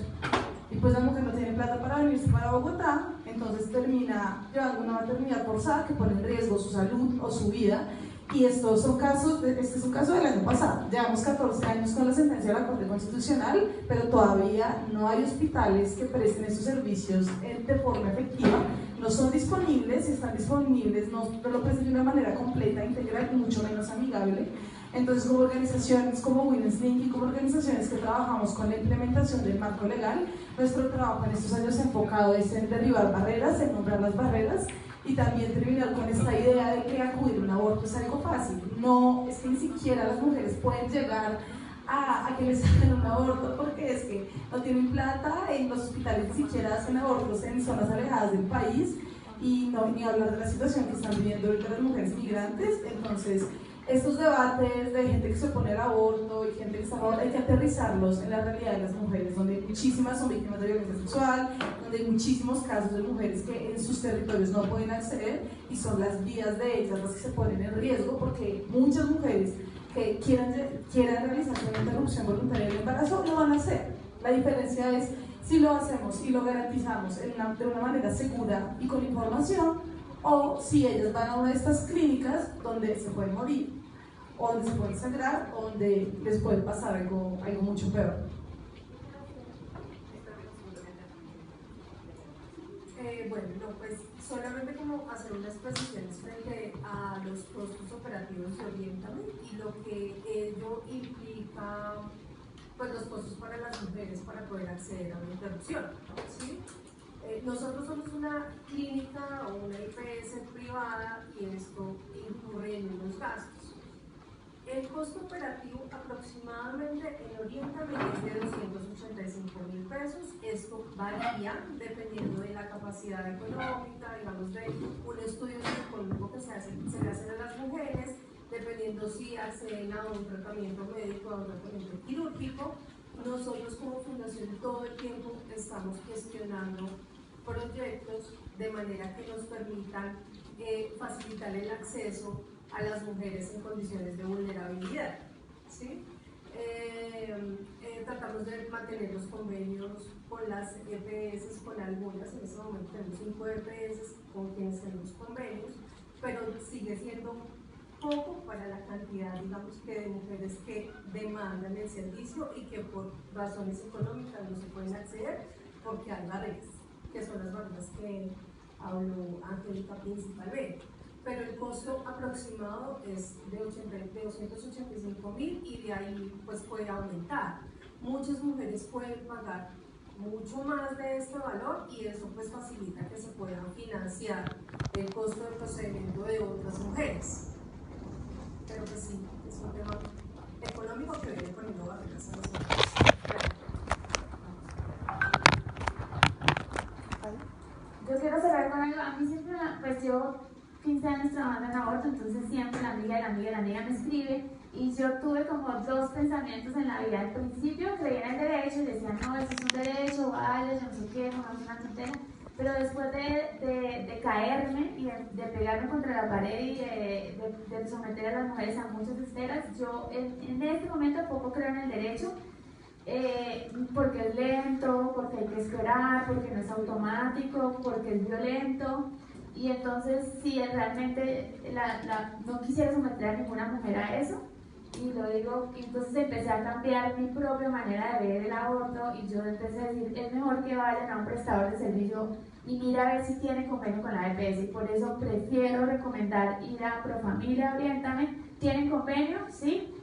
Speaker 5: Y pues la mujer no tiene plata para venirse para Bogotá, entonces termina llevando una maternidad forzada que pone en riesgo su salud o su vida. Y este es un caso del año pasado. Llevamos 14 años con la sentencia de la Corte Constitucional, pero todavía no hay hospitales que presten esos servicios de forma efectiva. No son disponibles, si están disponibles no lo prestan de una manera completa, integral y mucho menos amigable. Entonces, como organizaciones como Women's Link y como organizaciones que trabajamos con la implementación del marco legal, nuestro trabajo en estos años enfocado es en derribar barreras, en nombrar las barreras y también terminar con esta idea de que acudir a un aborto es algo fácil. No, es que ni siquiera las mujeres pueden llegar a que les hagan un aborto porque es que no tienen plata, en los hospitales ni siquiera hacen abortos en zonas alejadas del país, y no ni hablar de la situación que están viviendo ahorita las mujeres migrantes. Entonces, estos debates de gente que se opone al aborto y gente que está a favor, hay que aterrizarlos en la realidad de las mujeres, donde muchísimas son víctimas de violencia sexual, donde hay muchísimos casos de mujeres que en sus territorios no pueden acceder, y son las vidas de ellas las que se ponen en riesgo, porque muchas mujeres que quieran realizar una interrupción voluntaria del embarazo lo van a hacer. La diferencia es si lo hacemos y lo garantizamos de una manera segura y con información, o si ellas van a una de estas clínicas donde se pueden morir, o donde se pueden sangrar, o donde les puede pasar algo mucho peor.
Speaker 2: Bueno, no, pues solamente como hacer unas precisiones frente a los costos operativos de Oriéntame y lo que ello implica, pues los costos para las mujeres para poder acceder a una interrupción, ¿sí? Nosotros somos una clínica o una IPS privada y esto incurre en unos gastos. El costo operativo aproximadamente en Oriéntame es de 285.000 pesos. Esto varía dependiendo de la capacidad económica, digamos, de un estudio psicológico que se le hacen a las mujeres, dependiendo si acceden a un tratamiento médico o a un tratamiento quirúrgico. Nosotros como fundación todo el tiempo estamos gestionando proyectos de manera que nos permitan facilitar el acceso a las mujeres en condiciones de vulnerabilidad, ¿sí? Tratamos de mantener los convenios con las EPS, con algunas. En este momento tenemos 5 EPS con quienes tenemos convenios, pero sigue siendo poco para la cantidad, digamos, que de mujeres que demandan el servicio y que por razones económicas no se pueden acceder porque hay barreras, que son las barreras que habló Angélica principalmente. Pero el costo aproximado es de 285.000 y de ahí pues puede aumentar. Muchas mujeres pueden pagar mucho más de este valor y eso pues facilita que se puedan financiar el costo del procedimiento de otras mujeres. Pero pues sí, es un tema económico que viene poniendo
Speaker 5: fábricas a nosotros.
Speaker 3: Yo quiero cerrar con algo. A mí siempre, pues yo 15 años trabajando en aborto, entonces siempre la amiga me escribe, y yo tuve como dos pensamientos en la vida. Al principio creía en el derecho y decía, no, eso es un derecho, vale, yo no sé qué, no es una tontera. Pero después de caerme y de pegarme contra la pared y de someter a las mujeres a muchas esteras, yo en este momento poco creo en el derecho, porque es lento, porque hay que esperar, porque no es automático, porque es violento. Y entonces, si realmente no quisiera someter a ninguna mujer a eso, y lo digo, entonces empecé a cambiar mi propia manera de ver el aborto, y yo empecé a decir, es mejor que vayan a un prestador de servicio y mira a ver si tiene convenio con la EPS, y por eso prefiero recomendar ir a Profamilia, Oriéntame. ¿Tienen convenio? Sí.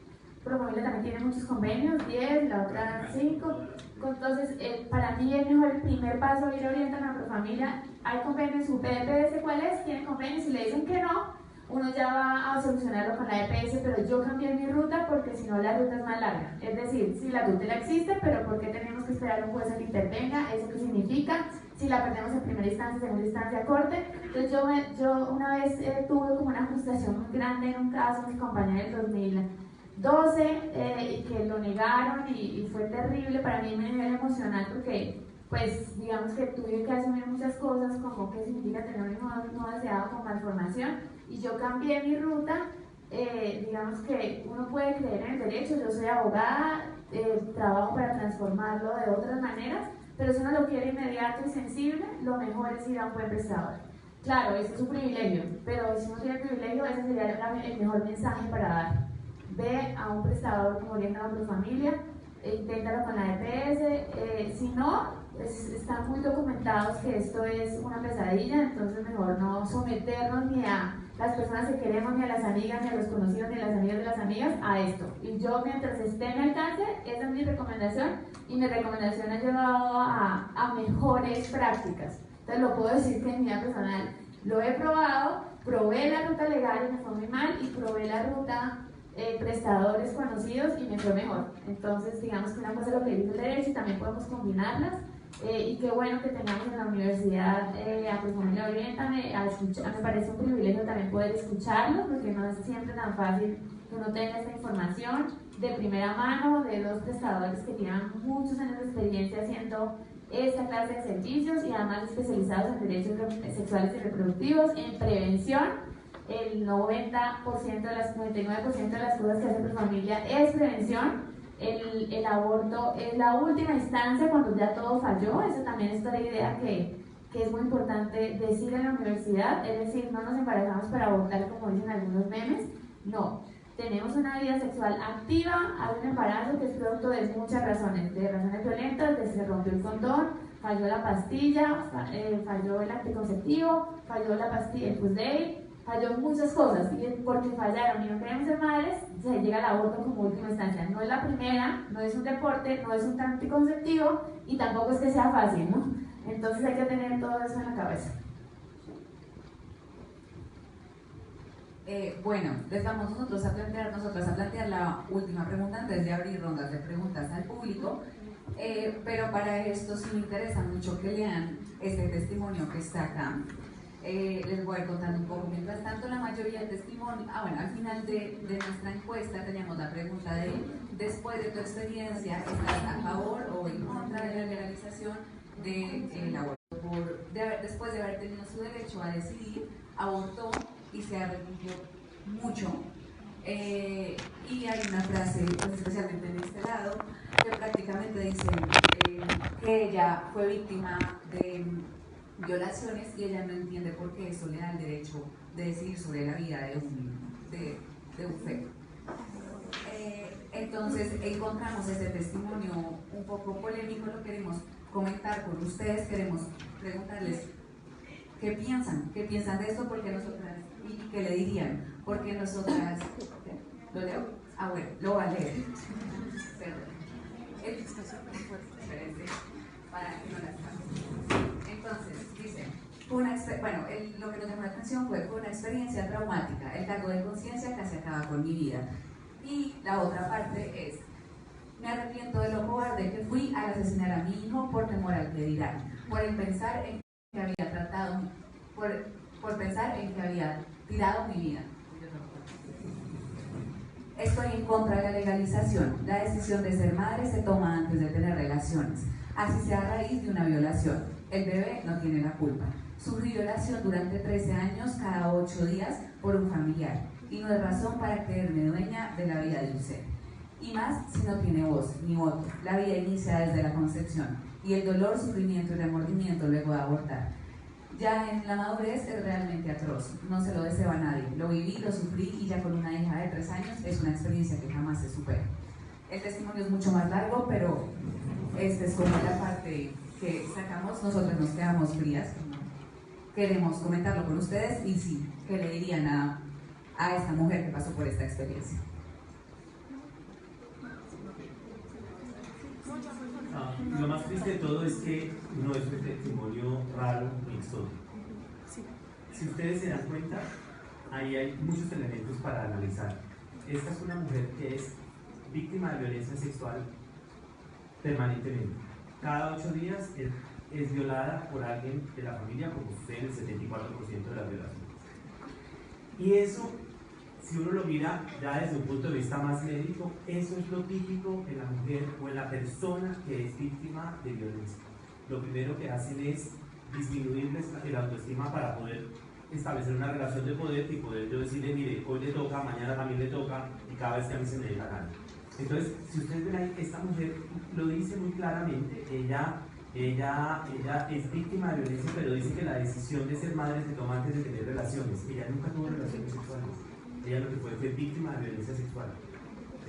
Speaker 3: Profamilia también tiene muchos convenios, 10, la otra 5. Entonces, para mí es mejor el primer paso ir a Oriéntame a Profamilia. Hay convenios, su EPS, ¿cuál es? Tiene convenios, si le dicen que no, uno ya va a solucionarlo con la EPS, pero yo cambié mi ruta porque si no la ruta es más larga. Es decir, si la tutela existe, pero ¿por qué tenemos que esperar a un juez a que intervenga? ¿Eso qué significa? Si la perdemos en primera instancia, segunda instancia, corte. Entonces yo una vez tuve como una frustración muy grande en un caso, mi compañera del 2012, y que lo negaron y fue terrible para mí a nivel emocional, porque pues digamos que tuve que asumir muchas cosas, como qué significa tener un hijo no deseado con malformación. Y yo cambié mi ruta. Digamos que uno puede creer en el derecho, yo soy abogada, trabajo para transformarlo de otras maneras, pero si uno lo quiere inmediato y sensible, lo mejor es ir a un buen prestador. Claro, ese es un privilegio, pero si uno tiene privilegio, ese sería el mejor mensaje para dar. Ve a un prestador como Oriéntame a Profamilia, inténtalo con la EPS, si no, están muy documentados que esto es una pesadilla, entonces mejor no someternos ni a las personas que queremos, ni a las amigas, ni a los conocidos, ni a las amigas de las amigas a esto. Y yo, mientras esté en mi alcance, esa es mi recomendación, y mi recomendación ha llevado a mejores prácticas. Entonces lo puedo decir que en mi vida personal lo he probado, probé la ruta legal y me fue muy mal, y probé la ruta prestadores conocidos y me fue mejor. Entonces digamos que una cosa es lo que dice el derecho y también podemos combinarlas. Y qué bueno que tengamos en la universidad a Profamilia Oriéntame a escuchar. Me parece un privilegio también poder escucharlos, porque no es siempre tan fácil que uno tenga esta información de primera mano de dos prestadores que llevan muchos años de experiencia haciendo esta clase de servicios, y además especializados en derechos sexuales y reproductivos, en prevención. El 99% de las cosas que hace Profamilia es prevención. El aborto es la última instancia cuando ya todo falló. Esa también es otra idea que es muy importante decir en la universidad, es decir, no nos embarazamos para abortar como dicen algunos memes, no. Tenemos una vida sexual activa, hay un embarazo que es producto de muchas razones, de razones violentas, de se rompió el condón, falló la pastilla, falló el anticonceptivo, falló la pastilla, el Pusday, falló muchas cosas, y porque fallaron y no queremos ser madres, se llega al aborto como última instancia. No es la primera, no es un deporte, no es un anticonceptivo, y tampoco es que sea fácil, ¿no? Entonces hay que tener todo eso en la cabeza.
Speaker 4: Bueno, les vamos nosotras a plantear la última pregunta antes de abrir rondas de preguntas al público, pero para esto sí me interesa mucho que lean este testimonio que está acá. Les voy a ir contando un poco. Mientras tanto, la mayoría del testimonio, al final de nuestra encuesta teníamos la pregunta de: después de tu experiencia, ¿estás a favor o en contra de la legalización del aborto? Después de haber tenido su derecho a decidir, abortó y se arrepintió mucho. Y hay una frase, pues, especialmente en este lado, que prácticamente dice que ella fue víctima de violaciones y ella no entiende por qué eso le da el derecho de decidir sobre la vida de un feto. Entonces encontramos este testimonio un poco polémico, lo queremos comentar con ustedes, queremos preguntarles qué piensan de esto, porque nosotras, y qué le dirían, porque nosotras, ¿lo leo? Bueno, lo va a leer. Perdón. Para que no las cambie. Entonces, dice, lo que nos llamó la atención fue una experiencia traumática, el cargo de conciencia casi acaba con mi vida. Y la otra parte es, Me arrepiento de lo cobarde que fui al asesinar a mi hijo por temor al que dirán, por pensar en que había tratado, por pensar en que había tirado mi vida. Estoy en contra de la legalización. La decisión de ser madre se toma antes de tener relaciones, así sea a raíz de una violación. El bebé no tiene la culpa. Sufrí violación durante 13 años cada 8 días por un familiar, y no es razón para creerme dueña de la vida de un ser. Y más si no tiene voz ni voto. La vida inicia desde la concepción, y el dolor, sufrimiento y remordimiento luego de abortar. Ya en la madurez es realmente atroz, no se lo deseo a nadie. Lo viví, lo sufrí, y ya con una hija de 3 años es una experiencia que jamás se supera. El testimonio es mucho más largo, pero esta es como la parte que sacamos. Nosotros nos quedamos frías, ¿no? Queremos comentarlo con ustedes, y sí, ¿qué le dirían a esta mujer que pasó por esta experiencia?
Speaker 1: Lo más triste de todo es que no es un testimonio raro ni exótico. Si ustedes se dan cuenta, ahí hay muchos elementos para analizar. Esta es una mujer que es víctima de violencia sexual permanentemente. Cada 8 días es violada por alguien de la familia, como sucede en el 74% de las violaciones. Y eso, si uno lo mira ya desde un punto de vista más médico, eso es lo típico en la mujer o en la persona que es víctima de violencia. Lo primero que hacen es disminuirles el autoestima para poder establecer una relación de poder y poder yo decirle, mire, hoy le toca, mañana también le toca, y cada vez que a mí se me dé la gana. Entonces, si ustedes ven ahí, esta mujer lo dice muy claramente. Ella es víctima de violencia, pero dice que la decisión de ser madre se toma antes de tener relaciones. Ella nunca tuvo relaciones sexuales. Ella lo que fue víctima de violencia sexual.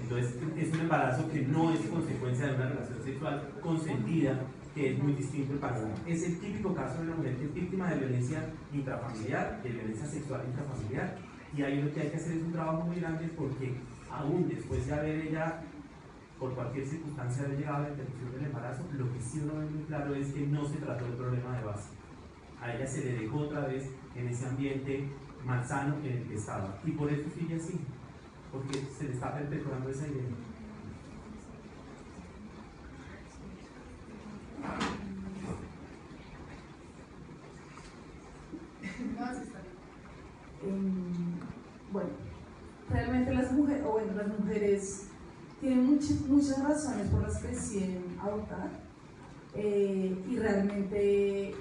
Speaker 1: Entonces, es un embarazo que no es consecuencia de una relación sexual consentida, que es muy distinto el panorama. Es el típico caso de una mujer que es víctima de violencia intrafamiliar, de violencia sexual intrafamiliar, y ahí lo que hay que hacer es un trabajo muy grande, porque aún después de haber ella, por cualquier circunstancia, haber llegado a la interrupción del embarazo, lo que sí uno ve muy claro es que no se trató el problema de base. A ella se le dejó otra vez en ese ambiente malsano en el que estaba, y por eso sigue así, porque se le está perpetuando esa idea.
Speaker 5: Bueno, realmente las mujeres tienen muchas razones por las que deciden abortar, y realmente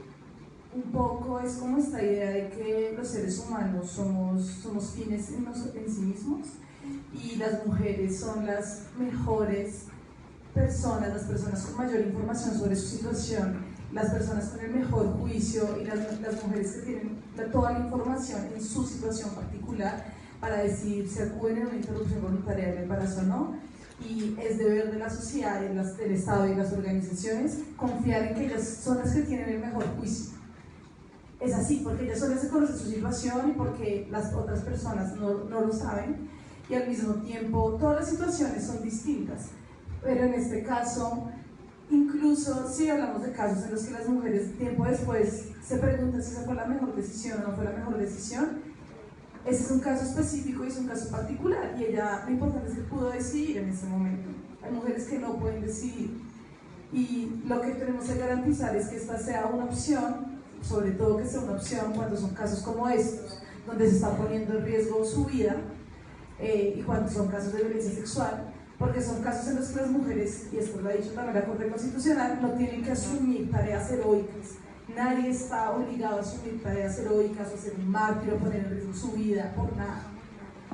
Speaker 5: un poco es como esta idea de que los seres humanos somos fines en sí mismos, y las mujeres son las mejores personas, las personas con mayor información sobre su situación, las personas con el mejor juicio, y las mujeres que tienen toda la información en su situación particular para decidir si acuden a una interrupción voluntaria del embarazo o no. Y es deber de la sociedad, del Estado y de las organizaciones confiar en que ellas son las que tienen el mejor juicio. Es así, porque ellas son las que conocen su situación y porque las otras personas no lo saben, y al mismo tiempo todas las situaciones son distintas. Pero en este caso, incluso si hablamos de casos en los que las mujeres tiempo después se preguntan si esa fue la mejor decisión o no fue la mejor decisión, ese es un caso específico y es un caso particular, y ella, lo importante es que pudo decidir en ese momento. Hay mujeres que no pueden decidir, y lo que tenemos que garantizar es que esta sea una opción, sobre todo que sea una opción cuando son casos como estos, donde se está poniendo en riesgo su vida, y cuando son casos de violencia sexual, porque son casos en los que las mujeres, y esto lo ha dicho también la Corte Constitucional, no tienen que asumir tareas heroicas. Nadie está obligado a asumir tareas heroicas o ser un mártir o poner en riesgo su vida por nada.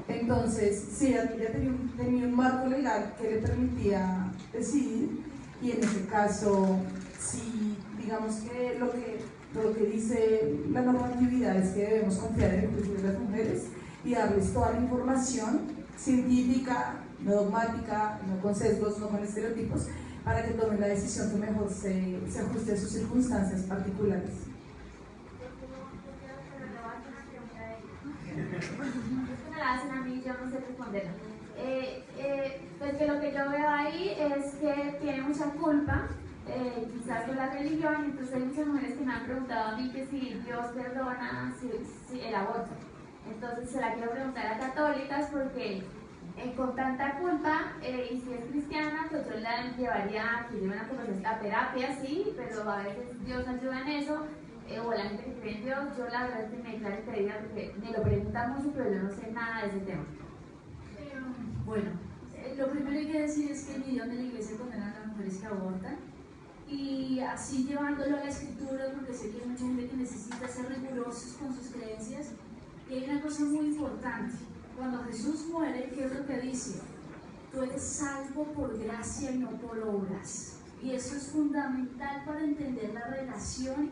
Speaker 5: Entonces, sí, ella tenía un marco legal que le permitía decidir, y en ese caso, sí, digamos que lo que dice la normatividad es que debemos confiar en el juicio de las mujeres y darles toda la información científica, no dogmática, no con sesgos, no con estereotipos, para que tomen la decisión que mejor se ajuste a sus circunstancias particulares.
Speaker 3: Me la hacen a mí, yo no sé responderla. Pues que lo que yo veo ahí es que tiene mucha culpa, quizás por la religión. Entonces hay muchas mujeres que me han preguntado a mí que si Dios perdona si el aborto. Entonces se la quiero preguntar a católicas, porque con tanta culpa, y si es cristiana, pues yo la llevaría a que lleve una conversación, a terapia, sí, pero a veces Dios ayuda en eso, o la gente que cree en Dios, yo la verdad es que me declaro creída porque me lo preguntan mucho, pero yo no sé nada de ese tema.
Speaker 6: Bueno, lo primero que hay que decir es que ni Dios ni la iglesia condenan a las mujeres que abortan, y así llevándolo a la escritura, porque sé que hay mucha gente que necesita ser rigurosos con sus creencias, y hay una cosa muy importante. Cuando Jesús muere, ¿qué es lo que dice? Tú eres salvo por gracia y no por obras. Y eso es fundamental para entender la relación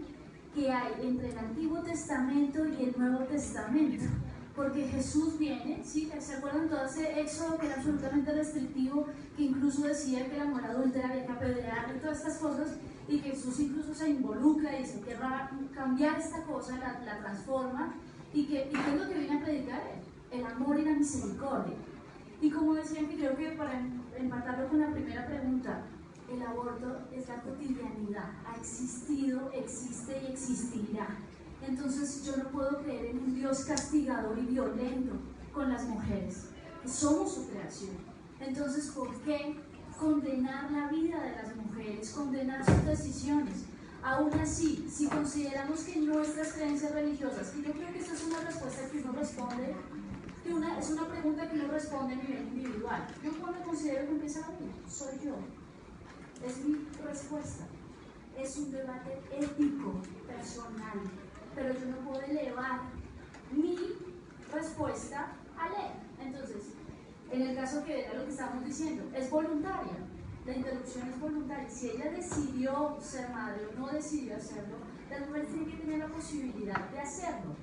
Speaker 6: que hay entre el Antiguo Testamento y el Nuevo Testamento. Porque Jesús viene, ¿sí? ¿Se acuerdan todo ese éxodo que era absolutamente restrictivo, que incluso decía que la mujer adúltera había que apedrear y todas estas cosas? Y que Jesús incluso se involucra y dice que va a cambiar esta cosa, la transforma. ¿Y qué es lo que viene a predicar él? El amor y la misericordia. Y como decían, que creo que para empatarlo con la primera pregunta, el aborto es la cotidianidad, ha existido, existe y existirá. Entonces yo no puedo creer en un Dios castigador y violento con las mujeres, que somos su creación. Entonces, ¿por qué condenar la vida de las mujeres, condenar sus decisiones? Aún así, si consideramos que nuestras creencias religiosas, y yo creo que esa es una respuesta que uno responde, es una pregunta que uno responde a nivel individual. Yo cuando considero que empieza a mí, soy yo. Es mi respuesta. Es un debate ético, personal, pero yo no puedo elevar mi respuesta a ley. Entonces, en el caso que era lo que estábamos diciendo, es voluntaria. La interrupción es voluntaria. Si ella decidió ser madre o no decidió hacerlo, las mujeres tienen que tener la posibilidad de hacerlo.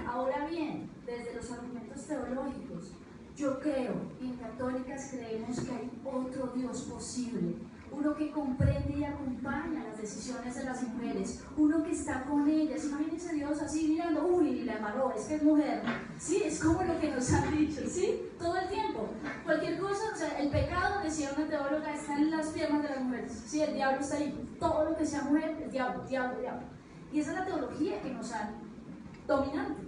Speaker 6: Ahora bien, desde los argumentos teológicos, yo creo, y en católicas creemos que hay otro Dios posible, uno que comprende y acompaña las decisiones de las mujeres, uno que está con ellas. Imagínense Dios así mirando, uy, la amarró, es que es mujer. Sí, es como lo que nos han dicho, ¿sí? Todo el tiempo. Cualquier cosa, o sea, el pecado, decía una teóloga, está en las piernas de las mujeres. Sí, el diablo está ahí. Todo lo que sea mujer es diablo, diablo, diablo. Y esa es la teología que nos han dominante.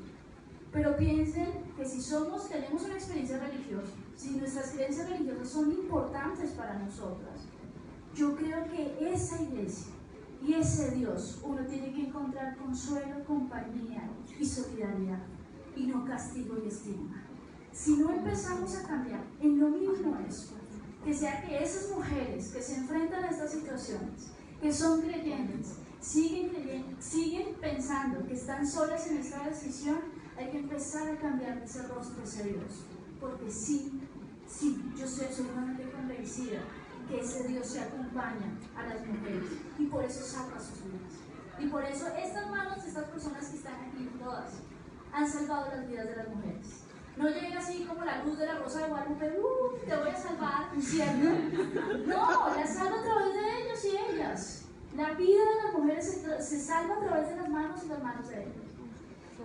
Speaker 6: Pero piensen que si tenemos una experiencia religiosa, si nuestras creencias religiosas son importantes para nosotras, yo creo que esa iglesia y ese Dios uno tiene que encontrar consuelo, compañía y solidaridad, y no castigo y estigma. Si no empezamos a cambiar en lo mínimo eso, que sea que esas mujeres que se enfrentan a estas situaciones, que son creyentes, siguen pensando que están solas en esta decisión, hay que empezar a cambiar ese rostro hacia Dios. Porque sí, yo estoy absolutamente convencida que ese Dios se acompaña a las mujeres y por eso salva sus vidas. Y por eso estas manos de estas personas que están aquí, todas, han salvado las vidas de las mujeres. No llega así como la luz de la Rosa de Guadalupe, te voy a salvar, ¿cierto? No, la salva a través de ellos y ellas. La vida de las mujeres se salva a través de las manos y las manos de ellos.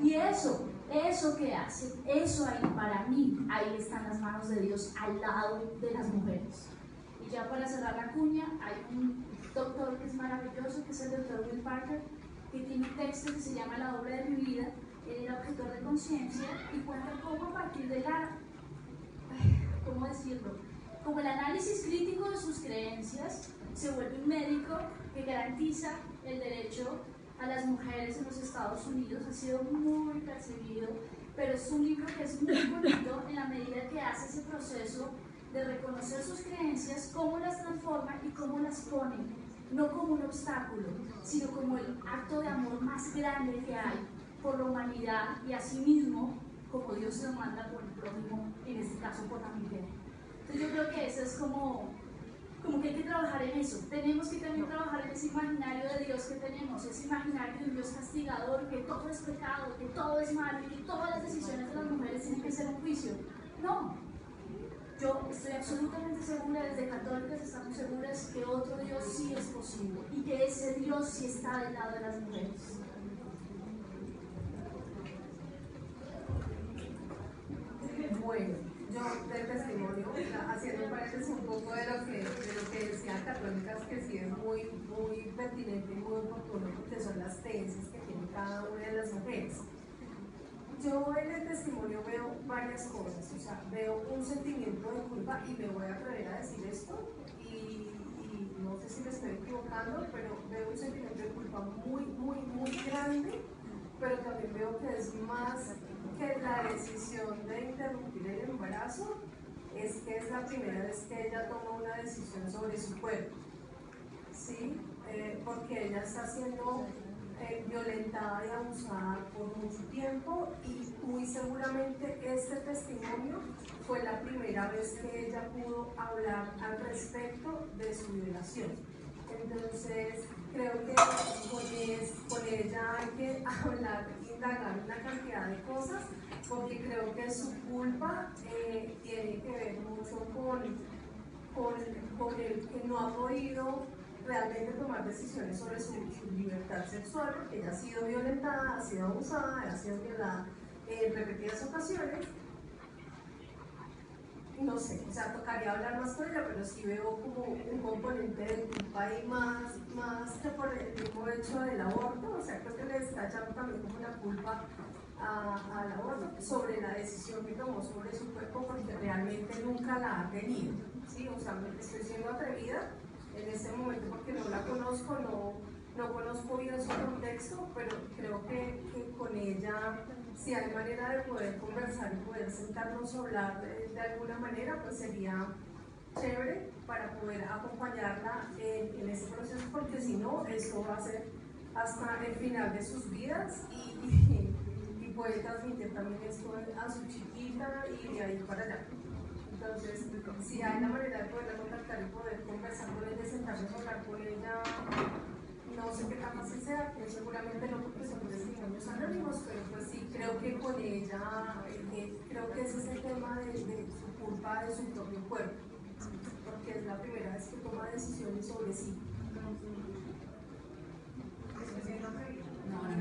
Speaker 6: Y eso que hace, eso ahí para mí, ahí están las manos de Dios al lado de las mujeres. Y ya para cerrar la cuña, hay un doctor que es maravilloso, que es el doctor Will Parker, que tiene un texto que se llama La obra de mi vida. Él era objetor de conciencia y cuenta cómo a partir de ¿cómo decirlo? Como el análisis crítico de sus creencias, se vuelve un médico que garantiza el derecho a las mujeres en los Estados Unidos. Ha sido muy perseguido, pero es un libro que es muy bonito en la medida que hace ese proceso de reconocer sus creencias, cómo las transforma y cómo las pone, no como un obstáculo, sino como el acto de amor más grande que hay por la humanidad y asimismo como Dios se manda por el prójimo, en este caso por la mujer. Entonces yo creo que eso es como que hay que trabajar en eso. Tenemos que también trabajar en ese imaginario de Dios que tenemos, ese imaginario de un Dios castigador, que todo es pecado, que todo es malo y que todas las decisiones de las mujeres tienen que ser un juicio. No. Yo estoy absolutamente segura, desde católicas estamos seguras que otro Dios sí es posible y que ese Dios sí está del lado de las mujeres.
Speaker 2: Bueno, yo del testimonio, haciendo paréntesis un poco de lo que decían católicas, que sí es muy pertinente y muy oportuno, porque son las creencias que tiene cada una de las mujeres. yo en el testimonio veo varias cosas, o sea, veo un sentimiento de culpa y me voy a atrever a decir esto y no sé si me estoy equivocando, pero veo un sentimiento de culpa muy grande, pero también veo que es más que la decisión de interrumpir el embarazo, es que es la primera vez que ella toma una decisión sobre su cuerpo, ¿sí? Porque ella está siendo violentada y abusada por mucho tiempo y muy seguramente este testimonio fue la primera vez que ella pudo hablar al respecto de su violación. Entonces creo que con ella hay que hablar, indagar una cantidad de cosas, porque creo que su culpa tiene que ver mucho con el que no ha podido realmente tomar decisiones sobre su libertad sexual, porque ella ha sido violentada, ha sido abusada, ha sido violada en repetidas ocasiones. No sé, o sea, tocaría hablar más con ella, pero sí veo como un componente de culpa ahí más que por el mismo hecho del aborto, o sea, creo que le está echando también como una culpa al aborto sobre la decisión que tomó sobre su cuerpo, porque realmente nunca la ha tenido, ¿sí? O sea, me estoy siendo atrevida en ese momento porque no la conozco, no conozco bien su contexto, pero creo que con ella, si hay manera de poder conversar y poder sentarnos a hablar de alguna manera, pues sería chévere para poder acompañarla en ese proceso, porque si no, eso va a ser hasta el final de sus vidas y puede transmitir también esto a su chiquita y de ahí para allá. Entonces, si hay la manera de poderla contactar y poder conversar con ella, sentarnos a hablar con ella, no sé qué tan fácil sea, que seguramente no, porque son testimonios anónimos, pero pues sí, creo que con ella, creo que ese es el tema de su culpa de su propio cuerpo, porque es la primera vez que toma decisiones sobre sí.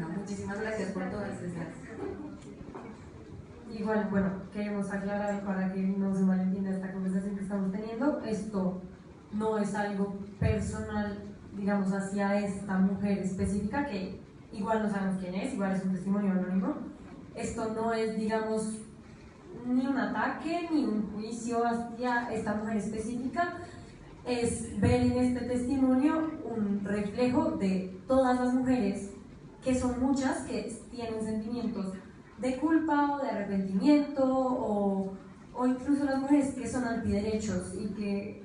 Speaker 4: No, muchísimas gracias por todas estas.
Speaker 7: Igual, bueno, queremos aclarar para que no se malentienda esta conversación que estamos teniendo. Esto no es algo personal, digamos, hacia esta mujer específica, que igual no sabemos quién es, igual es un testimonio anónimo. Esto no es, digamos, ni un ataque, ni un juicio hacia esta mujer específica. Es ver en este testimonio un reflejo de todas las mujeres, que son muchas, que tienen sentimientos de culpa o de arrepentimiento, o incluso las mujeres que son antiderechos y que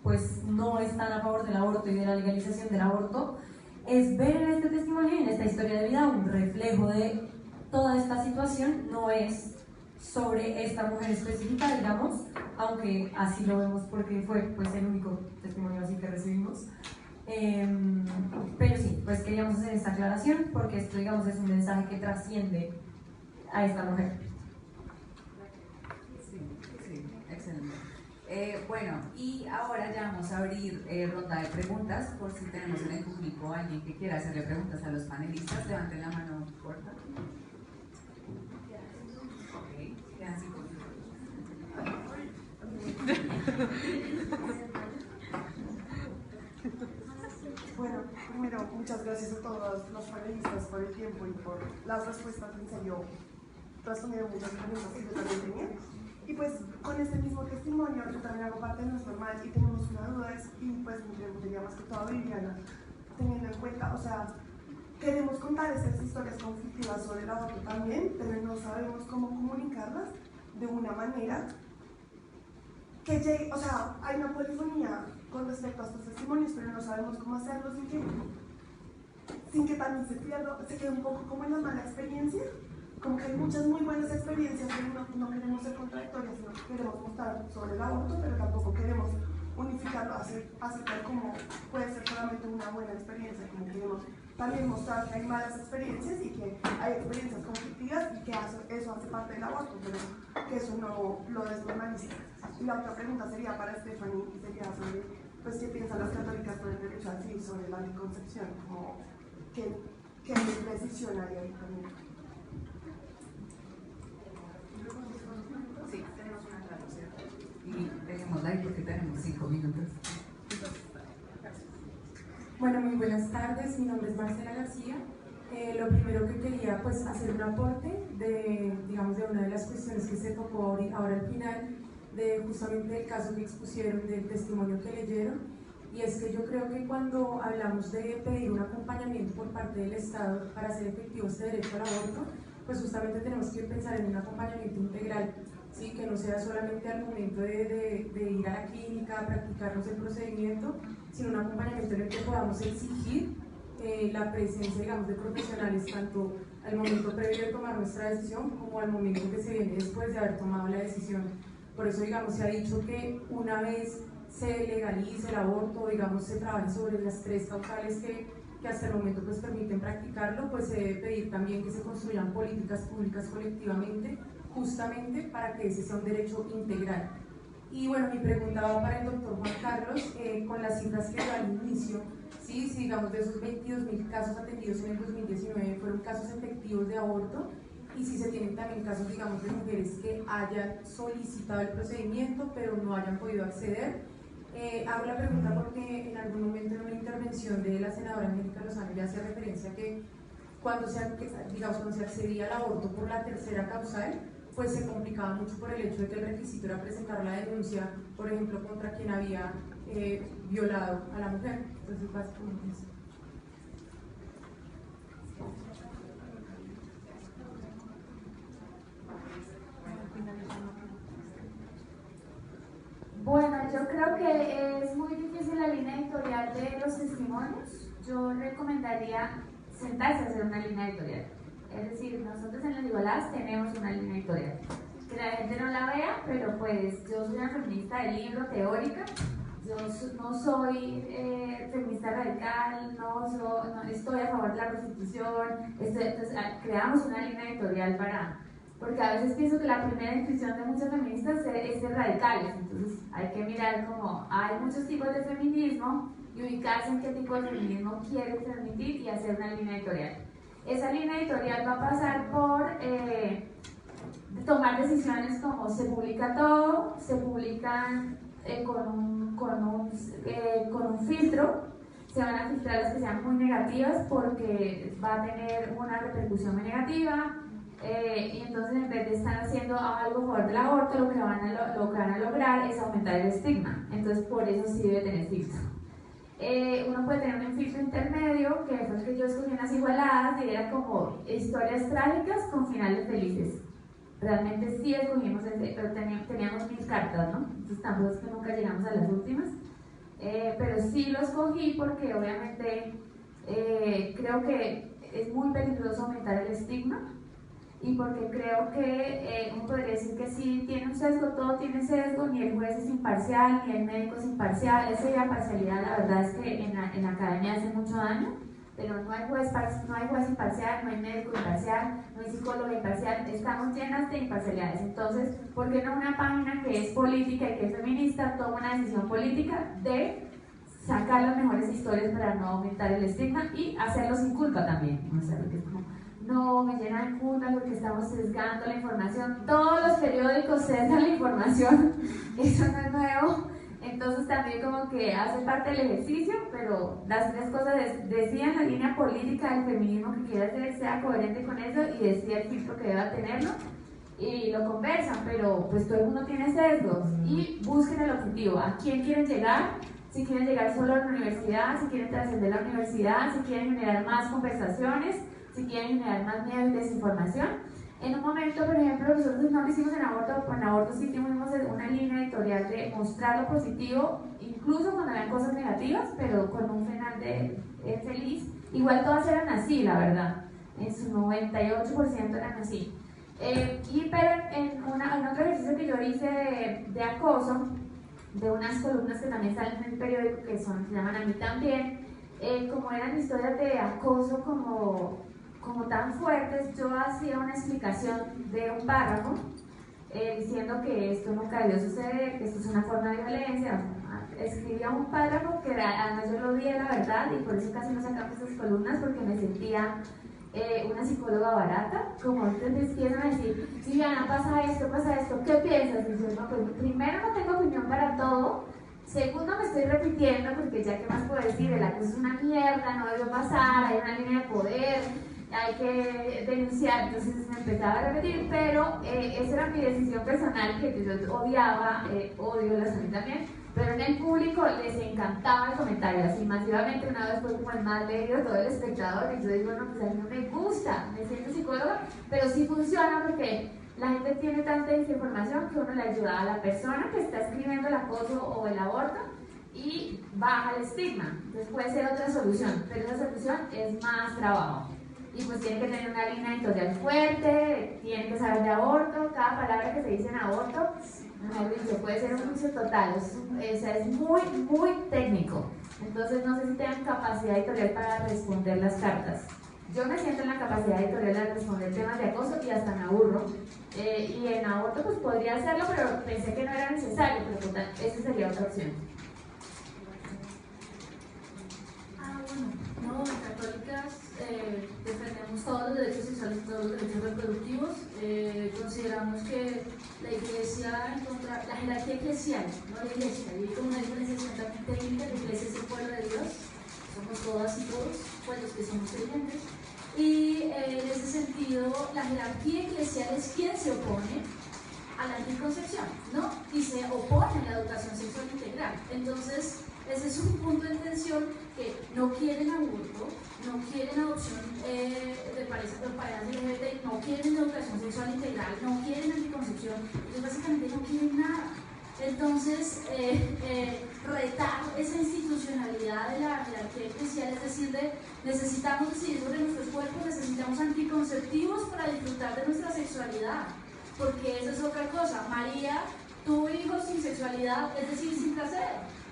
Speaker 7: pues no están a favor del aborto y de la legalización del aborto. Es ver en este testimonio y en esta historia de vida un reflejo de toda esta situación. No es sobre esta mujer específica, digamos, aunque así lo vemos porque fue pues el único testimonio así que recibimos. Pero sí, pues queríamos hacer esta aclaración porque esto, digamos, es un mensaje que trasciende a esta mujer.
Speaker 4: Sí, excelente. Bueno, y ahora ya vamos a abrir ronda de preguntas, por si tenemos en el público alguien que quiera hacerle preguntas a los panelistas. Levanten la mano, por favor. Ok, quedan 5 minutos.
Speaker 8: Bueno, primero, muchas gracias a todos los panelistas por el tiempo y por las respuestas. En serio, respondieron muchas preguntas que yo también tenía. Y pues, con este mismo testimonio, yo también hago parte de No es Normal y tenemos una duda, y pues me preguntaría más que todo a Viviana, teniendo en cuenta, o sea, queremos contar estas historias conflictivas sobre el aborto también, pero no sabemos cómo comunicarlas de una manera que llegue, o sea, hay una polifonía con respecto a estos testimonios, pero no sabemos cómo hacerlo sin que también se quede un poco como en la mala experiencia. Como que hay muchas muy buenas experiencias, y no queremos ser contradictorios, sino que queremos mostrar sobre el aborto, pero tampoco queremos unificarlo, aceptar como puede ser solamente una buena experiencia, como queremos también mostrar que hay malas experiencias y que hay experiencias conflictivas y que eso hace parte del aborto, pero que eso no lo desnormaliza. Y la otra pregunta sería para Stephanie, y sería sobre pues, qué piensan las católicas por el derecho a decidir sobre la anticoncepción, como qué decisión hay ahí también.
Speaker 4: Sí, tenemos una traducción. Y dejémosla ahí porque tenemos 5 minutos.
Speaker 9: Bueno, muy buenas tardes. Mi nombre es Marcela García. Lo primero que quería pues hacer un aporte de, digamos, de una de las cuestiones que se tocó ahora al final, de justamente el caso que expusieron, del testimonio que leyeron, y es que yo creo que cuando hablamos de pedir un acompañamiento por parte del Estado para hacer efectivo este derecho al aborto, pues justamente tenemos que pensar en un acompañamiento integral, ¿sí? Que no sea solamente al momento de ir a la clínica a practicarnos el procedimiento, sino un acompañamiento en el que podamos exigir la presencia, digamos, de profesionales tanto al momento previo de tomar nuestra decisión como al momento que se viene después de haber tomado la decisión. Por eso, digamos, se ha dicho que una vez se legalice el aborto, digamos, se trabaje sobre las 3 causales que hasta el momento pues permiten practicarlo, pues se debe pedir también que se construyan políticas públicas colectivamente, justamente para que ese sea un derecho integral. Y bueno, mi pregunta va para el doctor Juan Carlos, con las cifras que dio al inicio, ¿sí? Si digamos de esos 22.000 casos atendidos en el 2019 fueron casos efectivos de aborto, y si se tienen también casos, digamos, de mujeres que hayan solicitado el procedimiento pero no hayan podido acceder. Hago la pregunta porque en algún momento en una intervención de la senadora Angélica Lozano ya hacía referencia a que cuando se accedía al aborto por la 3ª causal, pues se complicaba mucho por el hecho de que el requisito era presentar la denuncia, por ejemplo, contra quien había violado a la mujer. Entonces, básicamente eso.
Speaker 3: Bueno, yo creo que es muy difícil la línea editorial de los testimonios. Yo recomendaría sentarse a hacer una línea editorial. Es decir, nosotros en las Igualadas tenemos una línea editorial. Que la gente no la vea, pero pues yo soy una feminista de libro, teórica. Yo no soy feminista radical, no estoy a favor de la prostitución. Entonces, creamos una línea editorial porque a veces pienso que la primera intuición de muchas feministas es ser radicales. Entonces hay que mirar como hay muchos tipos de feminismo y ubicarse en qué tipo de feminismo quiere transmitir y hacer una línea editorial. Esa línea editorial va a pasar por tomar decisiones como se publica todo, se publican con un filtro, se van a filtrar las que sean muy negativas porque va a tener una repercusión muy negativa, y entonces en vez de estar haciendo algo a favor del aborto, lo que van a lograr es aumentar el estigma. Entonces por eso sí debe tener filtro. Uno puede tener un filtro intermedio, que fue el que yo escogí en las Igualadas, y era como historias trágicas con finales felices. Realmente sí escogimos ese, pero teníamos 1000 cartas, ¿no? Entonces tampoco es que nunca llegamos a las últimas, pero sí lo escogí porque obviamente creo que es muy peligroso aumentar el estigma, y porque creo que uno podría decir que sí tiene un sesgo, todo tiene sesgo, ni el juez es imparcial, ni el médico es imparcial. Esa idea de parcialidad, la verdad es que en la academia hace mucho daño, pero no hay juez imparcial, no hay médico imparcial, no hay psicólogo imparcial, estamos llenas de imparcialidades. Entonces, ¿por qué no una página que es política y que es feminista toma una decisión política de sacar las mejores historias para no aumentar el estigma y hacerlo sin culpa también? O sea, porque es como, no, me llenan de culpa porque estamos sesgando la información. Todos los periódicos sesgan la información, eso no es nuevo. Entonces también como que hace parte del ejercicio, pero las 3 cosas decían la línea política del feminismo que quiere hacer, sea coherente con eso, y decía el filtro que deba tenerlo, y lo conversan, pero pues todo el mundo tiene sesgos, y busquen el objetivo, a quién quieren llegar, si quieren llegar solo a la universidad, si quieren trascender la universidad, si quieren generar más conversaciones, si quieren generar más miedo y desinformación. En un momento, por ejemplo, nosotros no lo hicimos en aborto sí tuvimos una línea editorial de mostrar lo positivo, incluso cuando habían cosas negativas, pero con un final feliz. Igual todas eran así, la verdad, en su 98% eran así. Pero en otro ejercicio que yo hice de acoso, de unas columnas que también salen en el periódico, que se llaman A mí también, como eran historias de acoso como tan fuertes, yo hacía una explicación de un párrafo diciendo que esto nunca debió suceder, que esto es una forma de violencia. Escribía un párrafo que además yo lo odié, la verdad, y por eso casi no sacamos esas columnas, porque me sentía una psicóloga barata. Como ustedes empiezan a decir, Viviana, pasa esto, ¿qué piensas? Y yo, no, pues primero no tengo opinión para todo. Segundo, me estoy repitiendo porque ya que más puedo decir, el acoso es una mierda, no debió pasar, hay una línea de poder, hay que denunciar, entonces me empezaba a repetir, pero esa era mi decisión personal, que yo odiaba, odio la salud también, pero en el público les encantaba el comentario, así masivamente. Una vez fue como el más leído todo el espectador, y yo digo, no, pues a mí no me gusta, me siento psicóloga, pero sí funciona porque la gente tiene tanta desinformación que uno le ayuda a la persona que está escribiendo el acoso o el aborto y baja el estigma. Entonces puede ser otra solución, pero esa solución es más trabajo. Y pues tiene que tener una línea editorial fuerte, tiene que saber de aborto, cada palabra que se dice en aborto, mejor dicho, puede ser un juicio total, es muy, muy técnico. Entonces no sé si tengan capacidad editorial para responder las cartas. Yo me siento en la capacidad editorial de responder temas de acoso y hasta me aburro. Y en aborto pues podría hacerlo, pero pensé que no era necesario, pero total, esa sería otra opción.
Speaker 6: No, en Católicas defendemos todos los derechos sexuales y todos los derechos reproductivos. Consideramos que la Iglesia, la jerarquía eclesial, no la Iglesia, y como una diferenciación también técnica, la Iglesia es el pueblo de Dios, somos todas y todos, pues los que somos creyentes. Y en ese sentido, la jerarquía eclesial es quien se opone a la anticoncepción, ¿no? Y se opone a la educación sexual integral. Entonces, ese es un punto de tensión, que no quieren aborto, no quieren adopción de parejas LGBT, no quieren educación sexual integral, no quieren anticoncepción, entonces básicamente no quieren nada. Entonces, retar esa institucionalidad de la jerarquía eclesial, es decir, necesitamos decidir sobre nuestros cuerpos, necesitamos anticonceptivos para disfrutar de nuestra sexualidad, porque esa es otra cosa. María tuvo hijos sin sexualidad, es decir, sin placer.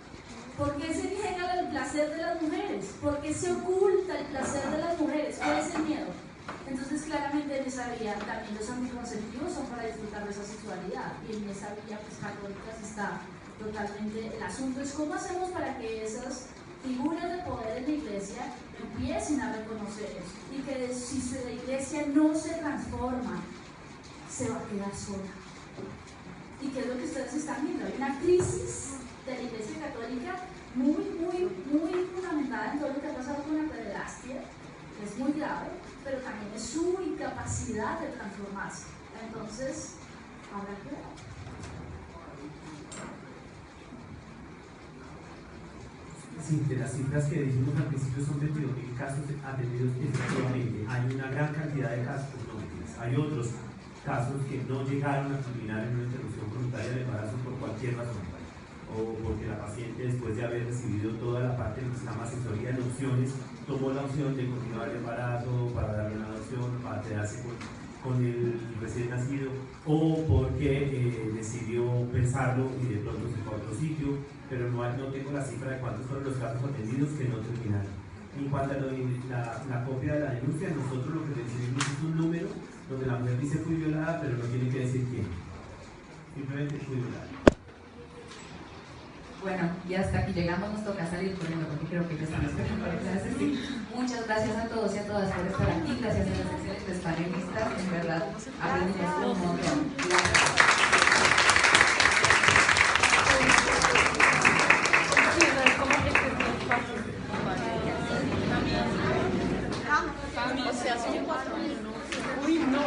Speaker 6: ¿Por qué se niega el placer de las mujeres? ¿Por qué se oculta el placer de las mujeres? ¿Cuál es el miedo? Entonces, claramente en esa vía también los anticonceptivos son para disfrutar de esa sexualidad, y en esa vía, pues, Católicas está totalmente. El asunto es cómo hacemos para que esas figuras de poder en la Iglesia empiecen a reconocer eso, y que si la Iglesia no se transforma, se va a quedar sola. ¿Y qué es lo que ustedes están viendo? Hay una crisis de la Iglesia Católica muy fundamentada en todo lo que ha pasado con la pederastia, que es muy grave, pero también es su incapacidad de transformarse. Entonces, habrá que ver.
Speaker 1: Sí, de las cifras que dijimos al principio son 22.000 casos atendidos efectivamente. Hay una gran cantidad de casos no mentiras. Hay otros casos que no llegaron a culminar en una interrupción voluntaria del embarazo por cualquier razón, o porque la paciente, después de haber recibido toda la parte de nuestra asesoría en opciones, tomó la opción de continuar el embarazo para darle una adopción, para quedarse con el recién nacido, o porque decidió pensarlo y de pronto se fue a otro sitio, pero no tengo la cifra de cuántos fueron los casos atendidos que no terminaron. En cuanto a la copia de la denuncia, nosotros lo que recibimos es un número donde la mujer dice fui violada, pero no tiene que decir quién. Simplemente fui violada.
Speaker 4: Bueno, y hasta aquí llegamos, nos toca salir corriendo porque creo que ya están esperando para clases. Muchas gracias a todos y a todas por estar aquí, gracias a los excelentes panelistas, en verdad aprendimos un montón. Gracias.
Speaker 8: Uy, no.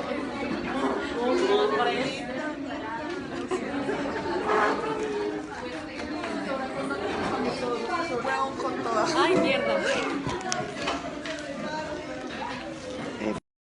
Speaker 8: Con todas.
Speaker 10: Ay, mierda.